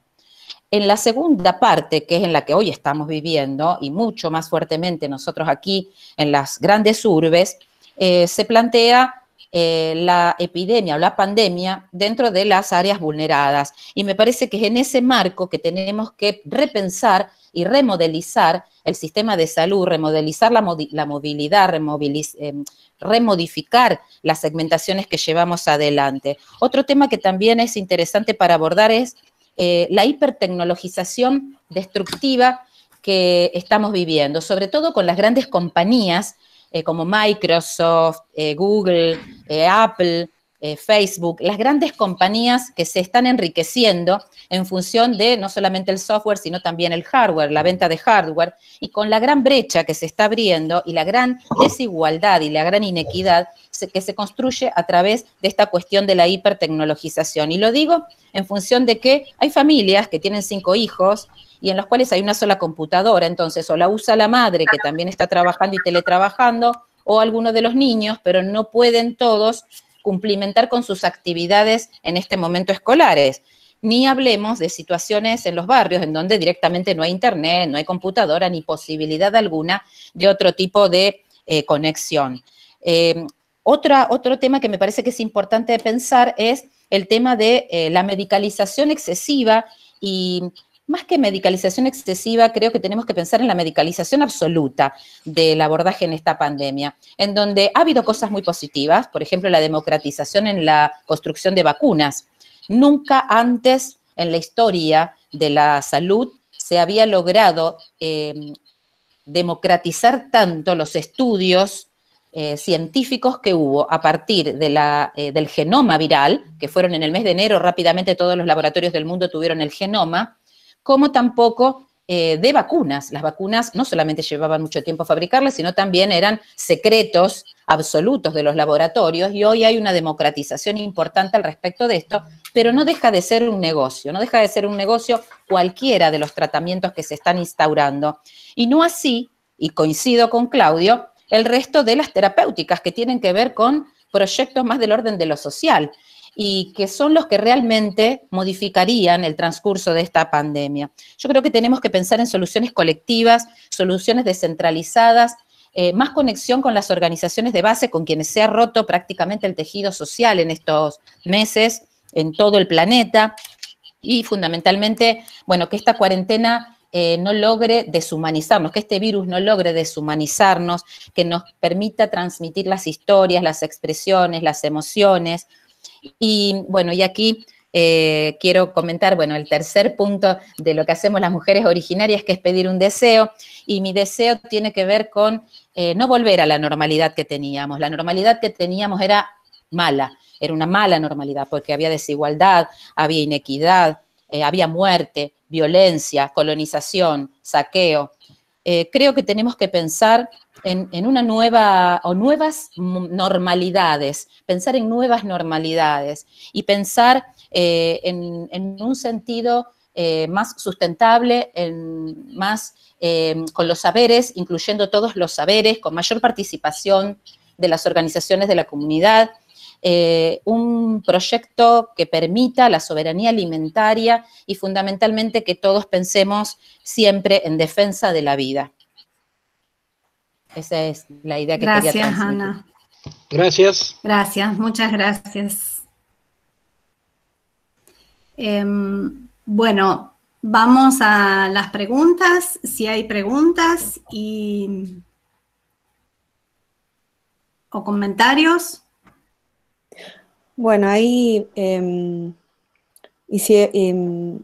En la segunda parte, que es en la que hoy estamos viviendo, y mucho más fuertemente nosotros aquí en las grandes urbes, se plantea la epidemia o la pandemia dentro de las áreas vulneradas. Y me parece que es en ese marco que tenemos que repensar y remodelizar el sistema de salud, remodelizar la movilidad, remodificar las segmentaciones que llevamos adelante. Otro tema que también es interesante para abordar es la hipertecnologización destructiva que estamos viviendo, sobre todo con las grandes compañías como Microsoft, Google, Apple, Facebook, las grandes compañías que se están enriqueciendo en función de no solamente el software, sino también el hardware, la venta de hardware, y con la gran brecha que se está abriendo y la gran desigualdad y la gran inequidad que se construye a través de esta cuestión de la hipertecnologización. Y lo digo en función de que hay familias que tienen 5 hijos y en los cuales hay una sola computadora, entonces o la usa la madre que también está trabajando y teletrabajando, o alguno de los niños, pero no pueden todos cumplimentar con sus actividades en este momento escolares. Ni hablemos de situaciones en los barrios en donde directamente no hay internet, no hay computadora, ni posibilidad alguna de otro tipo de conexión. Otro tema que me parece que es importante pensar es el tema de la medicalización excesiva y más que medicalización excesiva, creo que tenemos que pensar en la medicalización absoluta del abordaje en esta pandemia, en donde ha habido cosas muy positivas, por ejemplo, la democratización en la construcción de vacunas. Nunca antes en la historia de la salud se había logrado democratizar tanto los estudios científicos que hubo a partir de del genoma viral, que fueron en el mes de enero, rápidamente todos los laboratorios del mundo tuvieron el genoma, como tampoco de vacunas. Las vacunas no solamente llevaban mucho tiempo a fabricarlas, sino también eran secretos absolutos de los laboratorios, y hoy hay una democratización importante al respecto de esto, pero no deja de ser un negocio, no deja de ser un negocio cualquiera de los tratamientos que se están instaurando. Y no así, y coincido con Claudio, el resto de las terapéuticas que tienen que ver con proyectos más del orden de lo social, y que son los que realmente modificarían el transcurso de esta pandemia. Yo creo que tenemos que pensar en soluciones colectivas, soluciones descentralizadas, más conexión con las organizaciones de base, con quienes se ha roto prácticamente el tejido social en estos meses, en todo el planeta, y fundamentalmente, bueno, que esta cuarentena no logre deshumanizarnos, que este virus no logre deshumanizarnos, que nos permita transmitir las historias, las expresiones, las emociones. Y bueno, y aquí quiero comentar, bueno, el tercer punto de lo que hacemos las mujeres originarias, que es pedir un deseo, y mi deseo tiene que ver con no volver a la normalidad que teníamos. La normalidad que teníamos era mala, era una mala normalidad, porque había desigualdad, había inequidad, había muerte, violencia, colonización, saqueo. Creo que tenemos que pensar en una nueva o nuevas normalidades, pensar en nuevas normalidades y pensar en un sentido más sustentable, más con los saberes, incluyendo todos los saberes, con mayor participación de las organizaciones de la comunidad, un proyecto que permita la soberanía alimentaria y fundamentalmente que todos pensemos siempre en defensa de la vida. Esa es la idea que quería transmitir. Gracias, Ana. Gracias. Gracias, muchas gracias. Bueno, vamos a las preguntas, si hay preguntas o comentarios. Bueno, ahí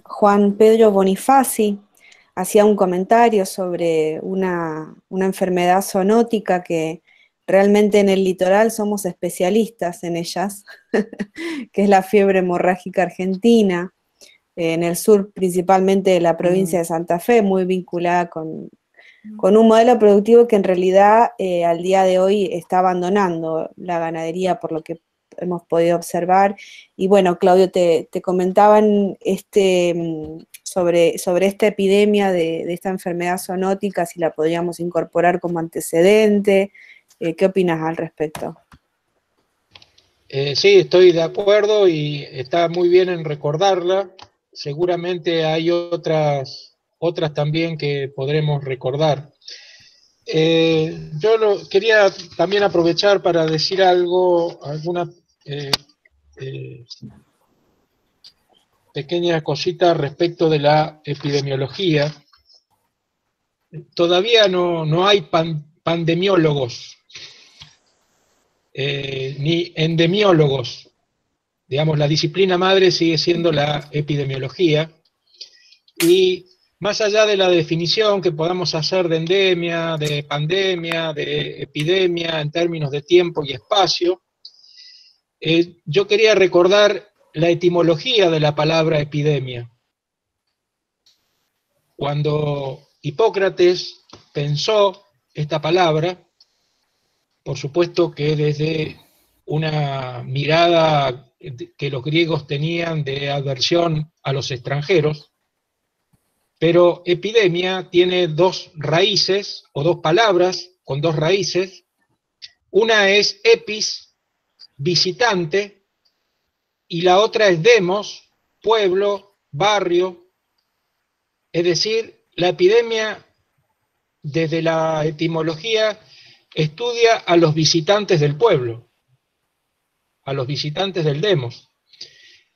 Juan Pedro Bonifaci hacía un comentario sobre una enfermedad zoonótica que realmente en el litoral somos especialistas en ellas, que es la fiebre hemorrágica argentina, en el sur principalmente de la provincia de Santa Fe, muy vinculada con un modelo productivo que en realidad al día de hoy está abandonando la ganadería, por lo que hemos podido observar. Y bueno, Claudio, te comentaban sobre esta epidemia de esta enfermedad zoonótica, si la podríamos incorporar como antecedente. ¿Qué opinas al respecto? Sí, estoy de acuerdo y está muy bien en recordarla. Seguramente hay otras también que podremos recordar. Quería también aprovechar para decir alguna pequeña cosita respecto de la epidemiología. Todavía no hay pandemiólogos, ni endemiólogos. Digamos, la disciplina madre sigue siendo la epidemiología, y más allá de la definición que podamos hacer de endemia, de pandemia, de epidemia en términos de tiempo y espacio, yo quería recordar la etimología de la palabra epidemia. Cuando Hipócrates pensó esta palabra, por supuesto que desde una mirada que los griegos tenían de aversión a los extranjeros, pero epidemia tiene dos raíces, o dos palabras con dos raíces. Una es epis, visitante, y la otra es demos, pueblo, barrio. Es decir, la epidemia, desde la etimología, estudia a los visitantes del pueblo, a los visitantes del demos.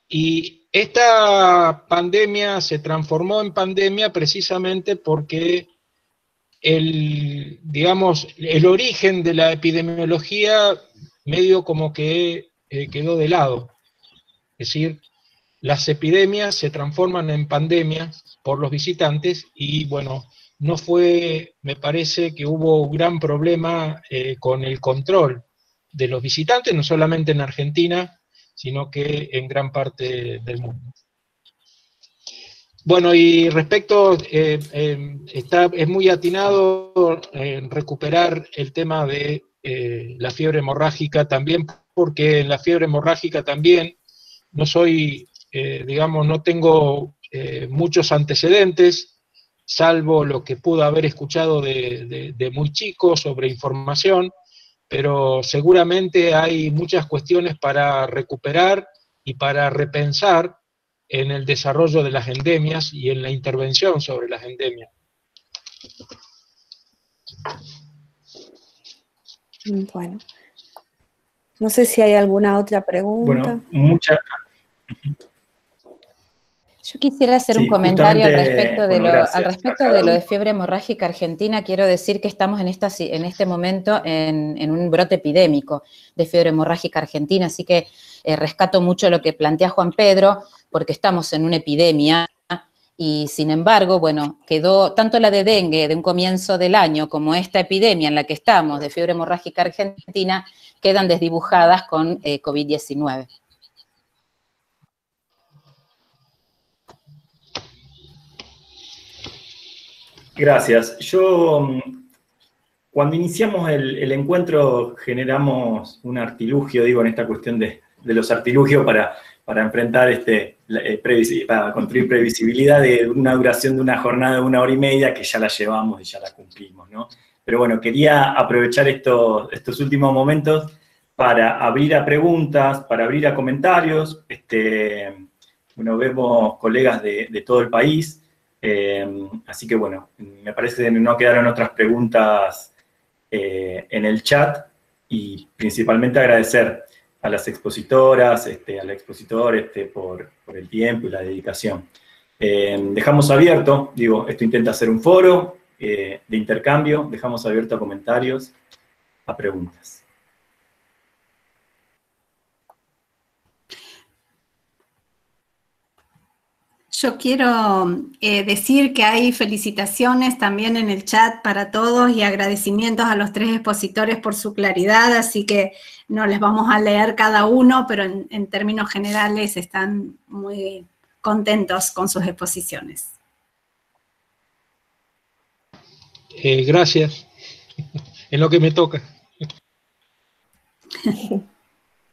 Y esta pandemia se transformó en pandemia precisamente porque el origen de la epidemiología medio como que quedó de lado. Es decir, las epidemias se transforman en pandemias por los visitantes, y bueno, no fue, me parece que hubo un gran problema con el control de los visitantes, no solamente en Argentina, sino que en gran parte del mundo. Bueno, y respecto, es muy atinado recuperar el tema de la fiebre hemorrágica también, porque en la fiebre hemorrágica también no soy, no tengo muchos antecedentes, salvo lo que pude haber escuchado de muy chico sobre información, pero seguramente hay muchas cuestiones para recuperar y para repensar en el desarrollo de las endemias y en la intervención sobre las endemias. Bueno, no sé si hay alguna otra pregunta. Bueno, Yo quisiera hacer un comentario al respecto de lo de fiebre hemorrágica argentina. Quiero decir que estamos en este momento en un brote epidémico de fiebre hemorrágica argentina, así que rescato mucho lo que plantea Juan Pedro, porque estamos en una epidemia, y sin embargo, bueno, quedó tanto la de dengue de un comienzo del año como esta epidemia en la que estamos de fiebre hemorrágica argentina, quedan desdibujadas con COVID-19. Gracias. Cuando iniciamos el encuentro, generamos un artilugio, en esta cuestión de los artilugios para enfrentar para construir previsibilidad de una duración de una jornada de 1 hora y media, que ya la llevamos y ya la cumplimos, ¿no? Pero bueno, quería aprovechar estos últimos momentos para abrir a preguntas, para abrir a comentarios. Vemos colegas de todo el país. Así que bueno, me parece que no quedaron otras preguntas en el chat, y principalmente agradecer a las expositoras, al expositor por el tiempo y la dedicación. Dejamos abierto, esto intenta ser un foro de intercambio, dejamos abierto a comentarios, a preguntas. Yo quiero decir que hay felicitaciones también en el chat para todos y agradecimientos a los 3 expositores por su claridad, así que no les vamos a leer cada uno, pero en términos generales están muy contentos con sus exposiciones. Gracias, en lo que me toca.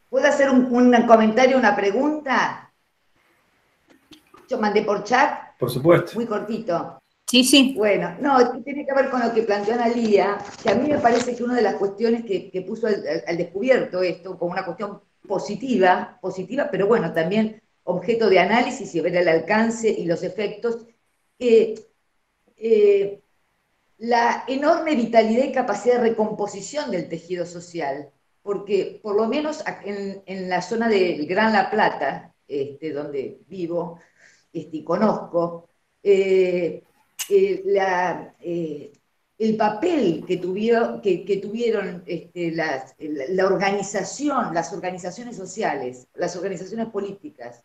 ¿Puedo hacer un comentario, una pregunta? Yo mandé por chat. Por supuesto. Muy cortito. Sí, sí. Bueno, no, tiene que ver con lo que planteó Analía, que a mí me parece que una de las cuestiones que puso al descubierto esto, como una cuestión positiva, pero bueno, también objeto de análisis y ver el alcance y los efectos, la enorme vitalidad y capacidad de recomposición del tejido social, porque por lo menos en la zona del Gran La Plata, donde vivo y conozco, el papel que tuvieron la organización, las organizaciones sociales, las organizaciones políticas,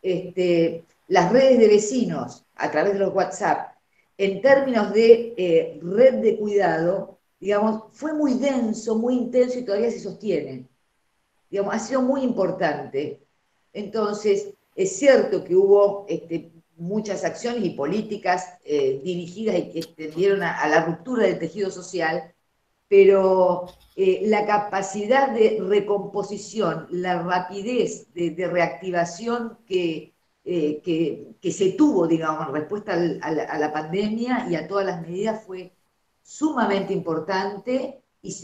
las redes de vecinos a través de los WhatsApp, en términos de red de cuidado, digamos, fue muy denso, muy intenso y todavía se sostiene. Digamos, ha sido muy importante. Entonces, es cierto que hubo muchas acciones y políticas dirigidas y que tendieron a la ruptura del tejido social, pero la capacidad de recomposición, la rapidez de reactivación que se tuvo, digamos, en respuesta a la pandemia y a todas las medidas fue sumamente importante y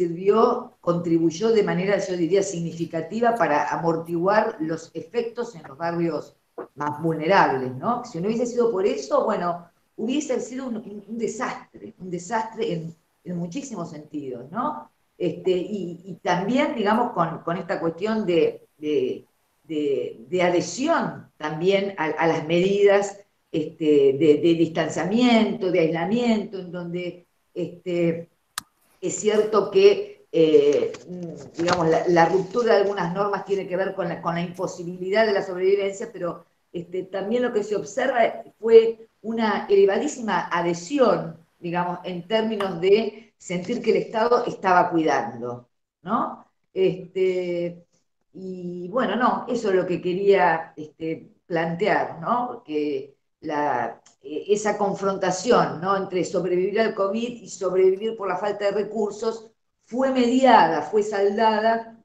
contribuyó de manera, yo diría, significativa para amortiguar los efectos en los barrios más vulnerables, ¿no? Si no hubiese sido por eso, bueno, hubiese sido un desastre en muchísimos sentidos, ¿no? Y también, digamos, con esta cuestión de adhesión también a las medidas de distanciamiento, de aislamiento, en donde es cierto que digamos, la ruptura de algunas normas tiene que ver con la imposibilidad de la sobrevivencia, pero también lo que se observa fue una elevadísima adhesión, digamos, en términos de sentir que el Estado estaba cuidando, ¿no? Y bueno, no, eso es lo que quería plantear, ¿no? Que esa confrontación, ¿no?, entre sobrevivir al COVID y sobrevivir por la falta de recursos fue mediada, fue saldada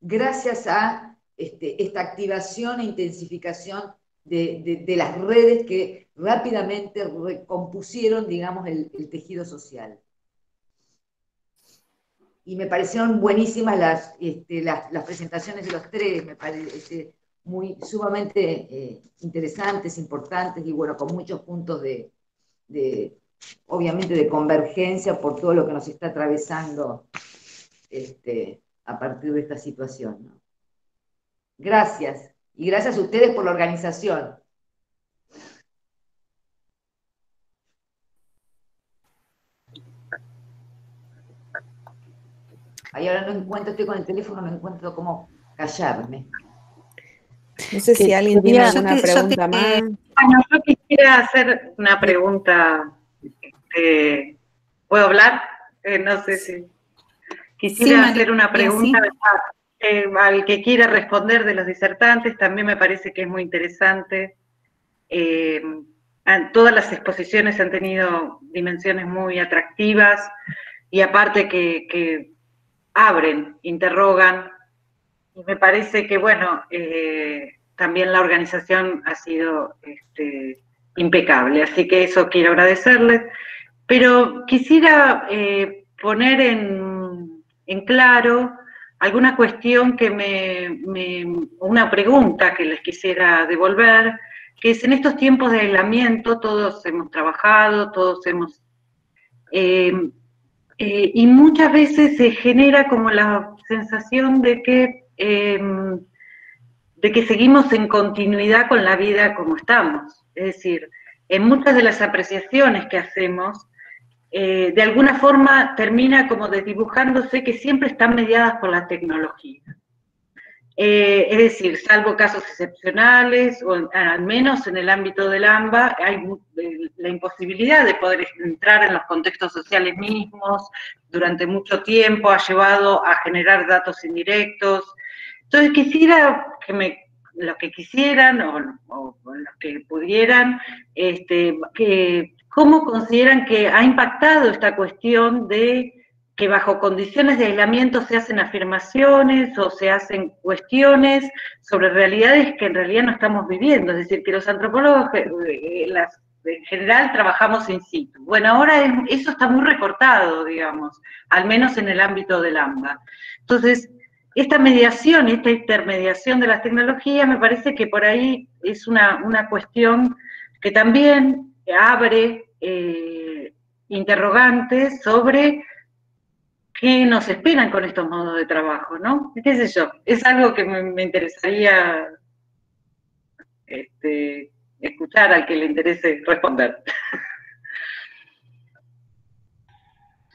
gracias a esta activación e intensificación de las redes que rápidamente recompusieron, digamos, el tejido social. Y me parecieron buenísimas las presentaciones de los tres, me parece sumamente interesantes, importantes y bueno, con muchos puntos obviamente de convergencia por todo lo que nos está atravesando a partir de esta situación, ¿no? Gracias. Y gracias a ustedes por la organización. Ahí ahora no encuentro, estoy con el teléfono, no encuentro cómo callarme. No sé si alguien tiene alguna pregunta más. Bueno, yo quisiera hacer una pregunta. ¿Puedo hablar? No sé si... Quisiera hacer una pregunta al que quiera responder de los disertantes. También me parece que es muy interesante. Todas las exposiciones han tenido dimensiones muy atractivas y aparte que abren, interrogan, y me parece que, bueno, también la organización ha sido impecable, así que eso quiero agradecerles, pero quisiera poner en claro alguna cuestión una pregunta que les quisiera devolver, que es: en estos tiempos de aislamiento todos hemos trabajado, todos hemos... y muchas veces se genera como la sensación de que seguimos en continuidad con la vida como estamos. Es decir, en muchas de las apreciaciones que hacemos, de alguna forma termina como desdibujándose que siempre están mediadas por la tecnología. Es decir, salvo casos excepcionales, o al menos en el ámbito del AMBA, hay la imposibilidad de poder entrar en los contextos sociales mismos durante mucho tiempo, ha llevado a generar datos indirectos. Entonces quisiera que los que quisieran o los que pudieran, ¿cómo consideran que ha impactado esta cuestión de que bajo condiciones de aislamiento se hacen afirmaciones o se hacen cuestiones sobre realidades que en realidad no estamos viviendo? Es decir, que los antropólogos en general trabajamos in situ. Bueno, ahora eso está muy recortado, digamos, al menos en el ámbito del AMBA. Entonces, esta mediación, esta intermediación de las tecnologías, me parece que por ahí es una cuestión que también abre interrogantes sobre qué nos esperan con estos modos de trabajo, ¿no? ¿Qué sé yo? Es algo que me interesaría escuchar al que le interese responder.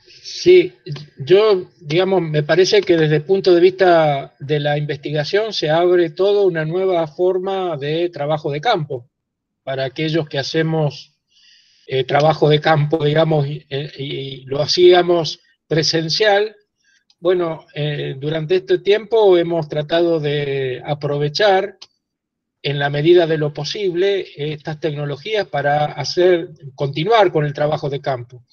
Sí, yo, digamos, me parece que desde el punto de vista de la investigación se abre toda una nueva forma de trabajo de campo para aquellos que hacemos trabajo de campo, digamos, y lo hacíamos presencial. Bueno, durante este tiempo hemos tratado de aprovechar en la medida de lo posible estas tecnologías para continuar con el trabajo de campo.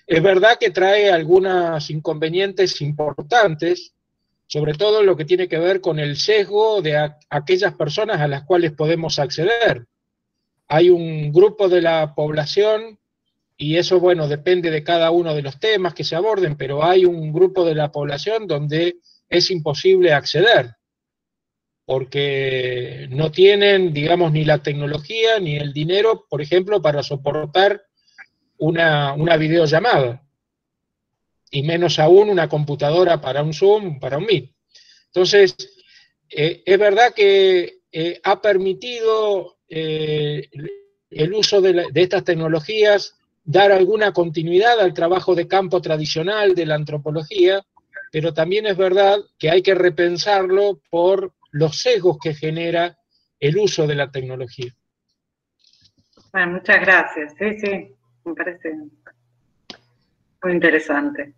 Es verdad que trae algunos inconvenientes importantes, sobre todo lo que tiene que ver con el sesgo de aquellas personas a las cuales podemos acceder. Hay un grupo de la población, y eso, bueno, depende de cada uno de los temas que se aborden, pero hay un grupo de la población donde es imposible acceder, porque no tienen, digamos, ni la tecnología ni el dinero, por ejemplo, para soportar una videollamada, y menos aún una computadora para un Zoom, para un Meet. Entonces, es verdad que ha permitido el uso de estas tecnologías dar alguna continuidad al trabajo de campo tradicional de la antropología, pero también es verdad que hay que repensarlo por los sesgos que genera el uso de la tecnología. Bueno, muchas gracias. Sí, sí, me parece muy interesante.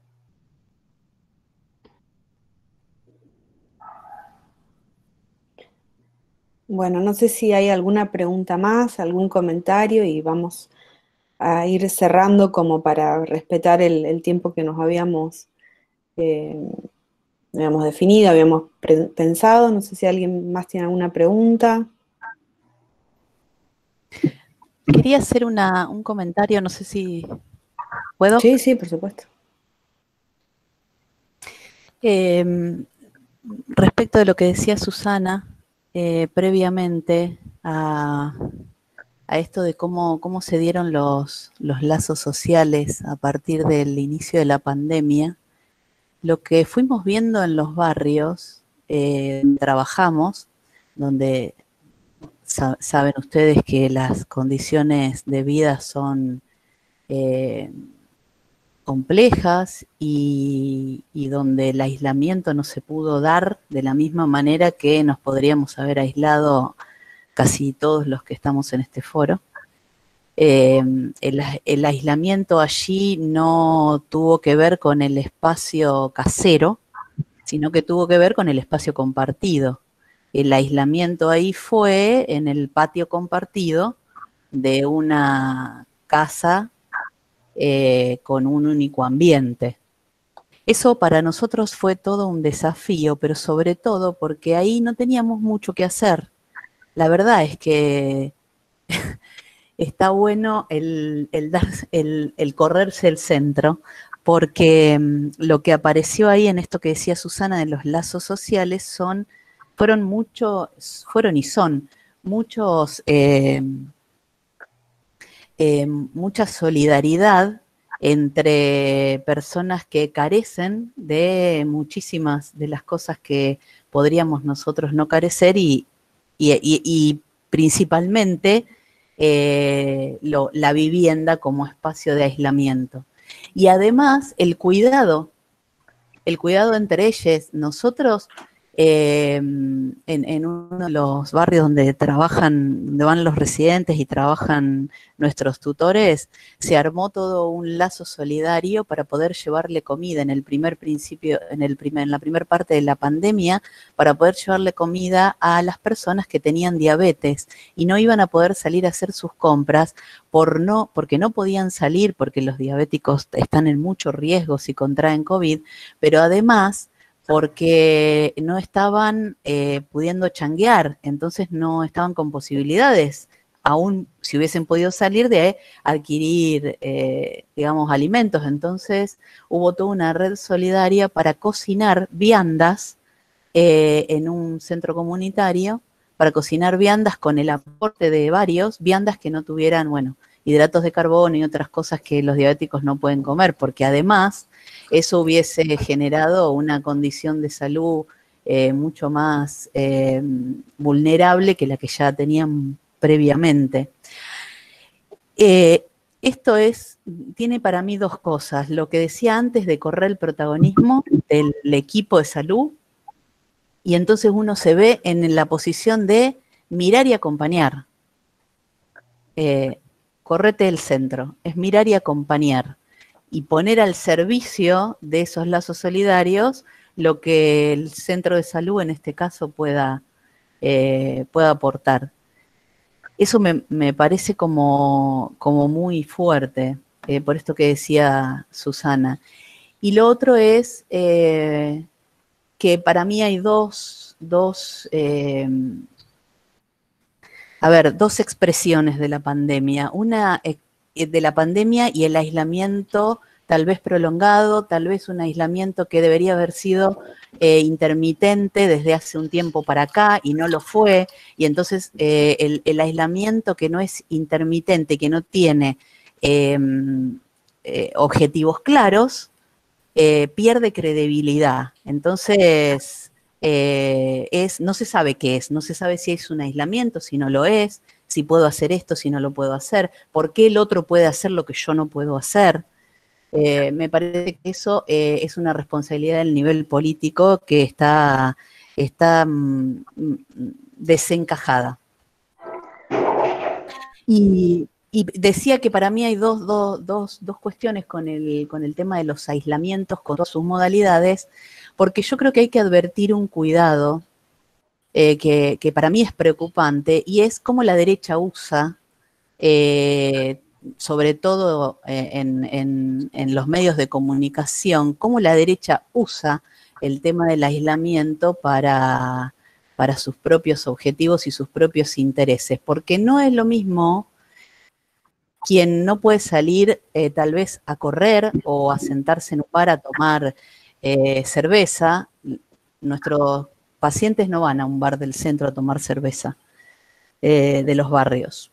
Bueno, no sé si hay alguna pregunta más, algún comentario, y vamos a ir cerrando como para respetar el tiempo que nos habíamos definido, habíamos pensado. No sé si alguien más tiene alguna pregunta. Quería hacer un comentario, no sé si puedo. Sí, sí, por supuesto. Respecto de lo que decía Susana previamente a esto de cómo se dieron los lazos sociales a partir del inicio de la pandemia, lo que fuimos viendo en los barrios, trabajamos, donde saben ustedes que las condiciones de vida son complejas y donde el aislamiento no se pudo dar de la misma manera que nos podríamos haber aislado casi todos los que estamos en este foro. El aislamiento allí no tuvo que ver con el espacio casero, sino que tuvo que ver con el espacio compartido. El aislamiento ahí fue en el patio compartido de una casa con un único ambiente. Eso para nosotros fue todo un desafío, pero sobre todo porque ahí no teníamos mucho que hacer. La verdad es que está bueno el correrse el centro, porque lo que apareció ahí en esto que decía Susana de los lazos sociales fueron y son muchos mucha solidaridad entre personas que carecen de muchísimas de las cosas que podríamos nosotros no carecer y principalmente la vivienda como espacio de aislamiento. Y además el cuidado entre ellos. Nosotros en uno de los barrios donde van los residentes y trabajan nuestros tutores, se armó todo un lazo solidario para poder llevarle comida en la primera parte de la pandemia, para poder llevarle comida a las personas que tenían diabetes y no iban a poder salir a hacer sus compras porque no podían salir, porque los diabéticos están en mucho riesgo si contraen COVID, pero además porque no estaban pudiendo changuear, entonces no estaban con posibilidades, aún si hubiesen podido salir, de adquirir, digamos, alimentos. Entonces hubo toda una red solidaria para cocinar viandas en un centro comunitario, para cocinar viandas con el aporte de varios, viandas que no tuvieran, bueno, hidratos de carbono y otras cosas que los diabéticos no pueden comer, porque además eso hubiese generado una condición de salud mucho más vulnerable que la que ya tenían previamente. Esto tiene para mí dos cosas. Lo que decía antes de correr el protagonismo del equipo de salud, y entonces uno se ve en la posición de mirar y acompañar. Correte del centro, es mirar y acompañar, y poner al servicio de esos lazos solidarios lo que el centro de salud, en este caso, pueda aportar. Eso me parece como muy fuerte, por esto que decía Susana. Y lo otro es que para mí hay dos expresiones de la pandemia. Una de la pandemia y el aislamiento tal vez prolongado, tal vez un aislamiento que debería haber sido intermitente desde hace un tiempo para acá y no lo fue, y entonces el aislamiento que no es intermitente, que no tiene objetivos claros, pierde credibilidad. Entonces, no se sabe qué es, no se sabe si es un aislamiento, si no lo es, si puedo hacer esto, si no lo puedo hacer, por qué el otro puede hacer lo que yo no puedo hacer. Me parece que eso es una responsabilidad del nivel político que está desencajada. Y decía que para mí hay dos cuestiones con el tema de los aislamientos, con todas sus modalidades, porque yo creo que hay que advertir un cuidado que para mí es preocupante, y es cómo la derecha usa, sobre todo en los medios de comunicación, cómo la derecha usa el tema del aislamiento para sus propios objetivos y sus propios intereses, porque no es lo mismo quien no puede salir tal vez a correr o a sentarse en un bar a tomar cerveza. Nuestros pacientes no van a un bar del centro a tomar cerveza de los barrios.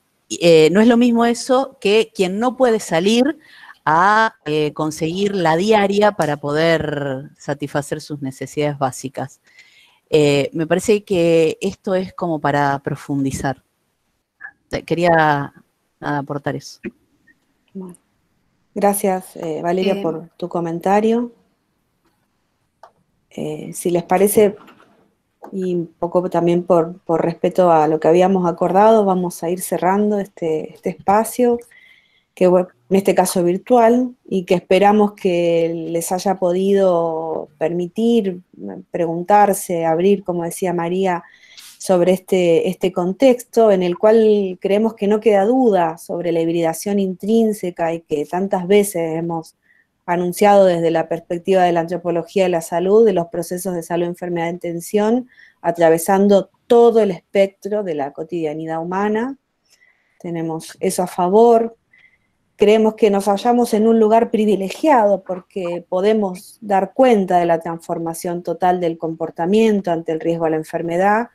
No es lo mismo eso que quien no puede salir a conseguir la diaria para poder satisfacer sus necesidades básicas. Me parece que esto es como para profundizar. Quería aportar eso. Bueno, gracias, Valeria, por tu comentario. Si les parece, y un poco también por respeto a lo que habíamos acordado, vamos a ir cerrando este espacio, que en este caso virtual, y que esperamos que les haya podido permitir preguntarse, abrir, como decía María, sobre este contexto en el cual creemos que no queda duda sobre la hibridación intrínseca y que tantas veces hemos anunciado desde la perspectiva de la antropología de la salud, de los procesos de salud, enfermedad en tensión, atravesando todo el espectro de la cotidianidad humana. Tenemos eso a favor. Creemos que nos hallamos en un lugar privilegiado porque podemos dar cuenta de la transformación total del comportamiento ante el riesgo a la enfermedad,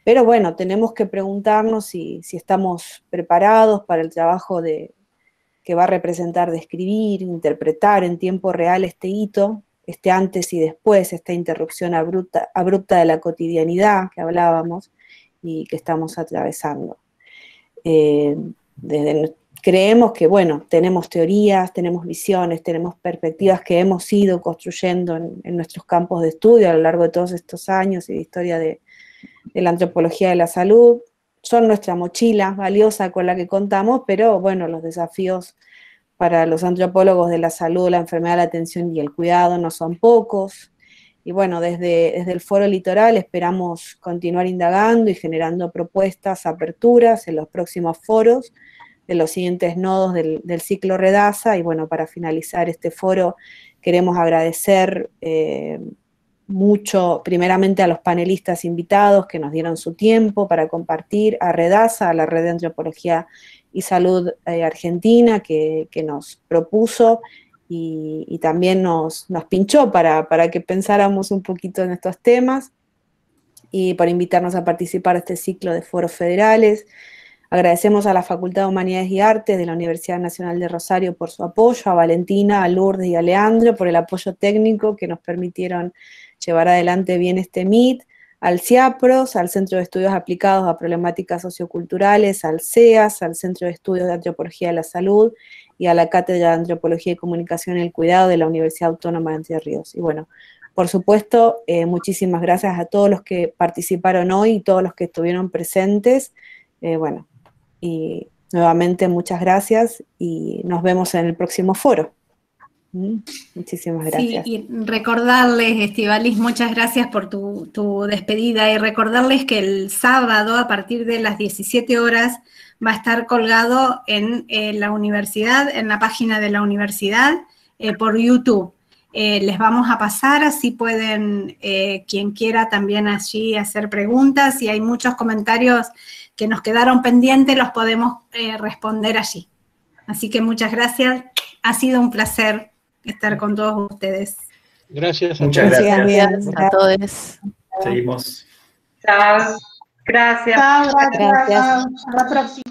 pero bueno, tenemos que preguntarnos si estamos preparados para el trabajo que va a representar describir, interpretar en tiempo real este hito, este antes y después, esta interrupción abrupta de la cotidianidad que hablábamos y que estamos atravesando. Creemos que, bueno, tenemos teorías, tenemos visiones, tenemos perspectivas que hemos ido construyendo en nuestros campos de estudio a lo largo de todos estos años y de historia de la antropología de la salud. Son nuestra mochila valiosa con la que contamos, pero bueno, los desafíos para los antropólogos de la salud, la enfermedad, la atención y el cuidado no son pocos. Y bueno, desde el Foro Litoral esperamos continuar indagando y generando propuestas, aperturas en los próximos foros de los siguientes nodos del ciclo Redaza. Y bueno, para finalizar este foro queremos agradecer mucho, primeramente a los panelistas invitados que nos dieron su tiempo para compartir, a Redaza, a la Red de Antropología y Salud Argentina, que nos propuso y también nos pinchó para que pensáramos un poquito en estos temas, y por invitarnos a participar de este ciclo de foros federales, Agradecemos a la Facultad de Humanidades y Artes de la Universidad Nacional de Rosario por su apoyo, a Valentina, a Lourdes y a Leandro por el apoyo técnico que nos permitieron llevar adelante bien este Meet, al CIAPROS, al Centro de Estudios Aplicados a Problemáticas Socioculturales, al CEAS, al Centro de Estudios de Antropología de la Salud y a la Cátedra de Antropología y Comunicación en el Cuidado de la Universidad Autónoma de Entre Ríos. Y bueno, por supuesto, muchísimas gracias a todos los que participaron hoy y todos los que estuvieron presentes. Bueno, y nuevamente muchas gracias y nos vemos en el próximo foro. Muchísimas gracias. Sí, y recordarles, Estíbaliz, muchas gracias por tu despedida, y recordarles que el sábado a partir de las 17 horas va a estar colgado en la universidad, en la página de la universidad, por YouTube. Les vamos a pasar, así pueden, quien quiera también allí hacer preguntas, y hay muchos comentarios que nos quedaron pendientes, los podemos responder allí. Así que muchas gracias, ha sido un placer estar con todos ustedes. Gracias a Muchas todos. gracias. Gracias a todos. Seguimos. Chao. Gracias. Chao, gracias. Gracias. Hasta la próxima.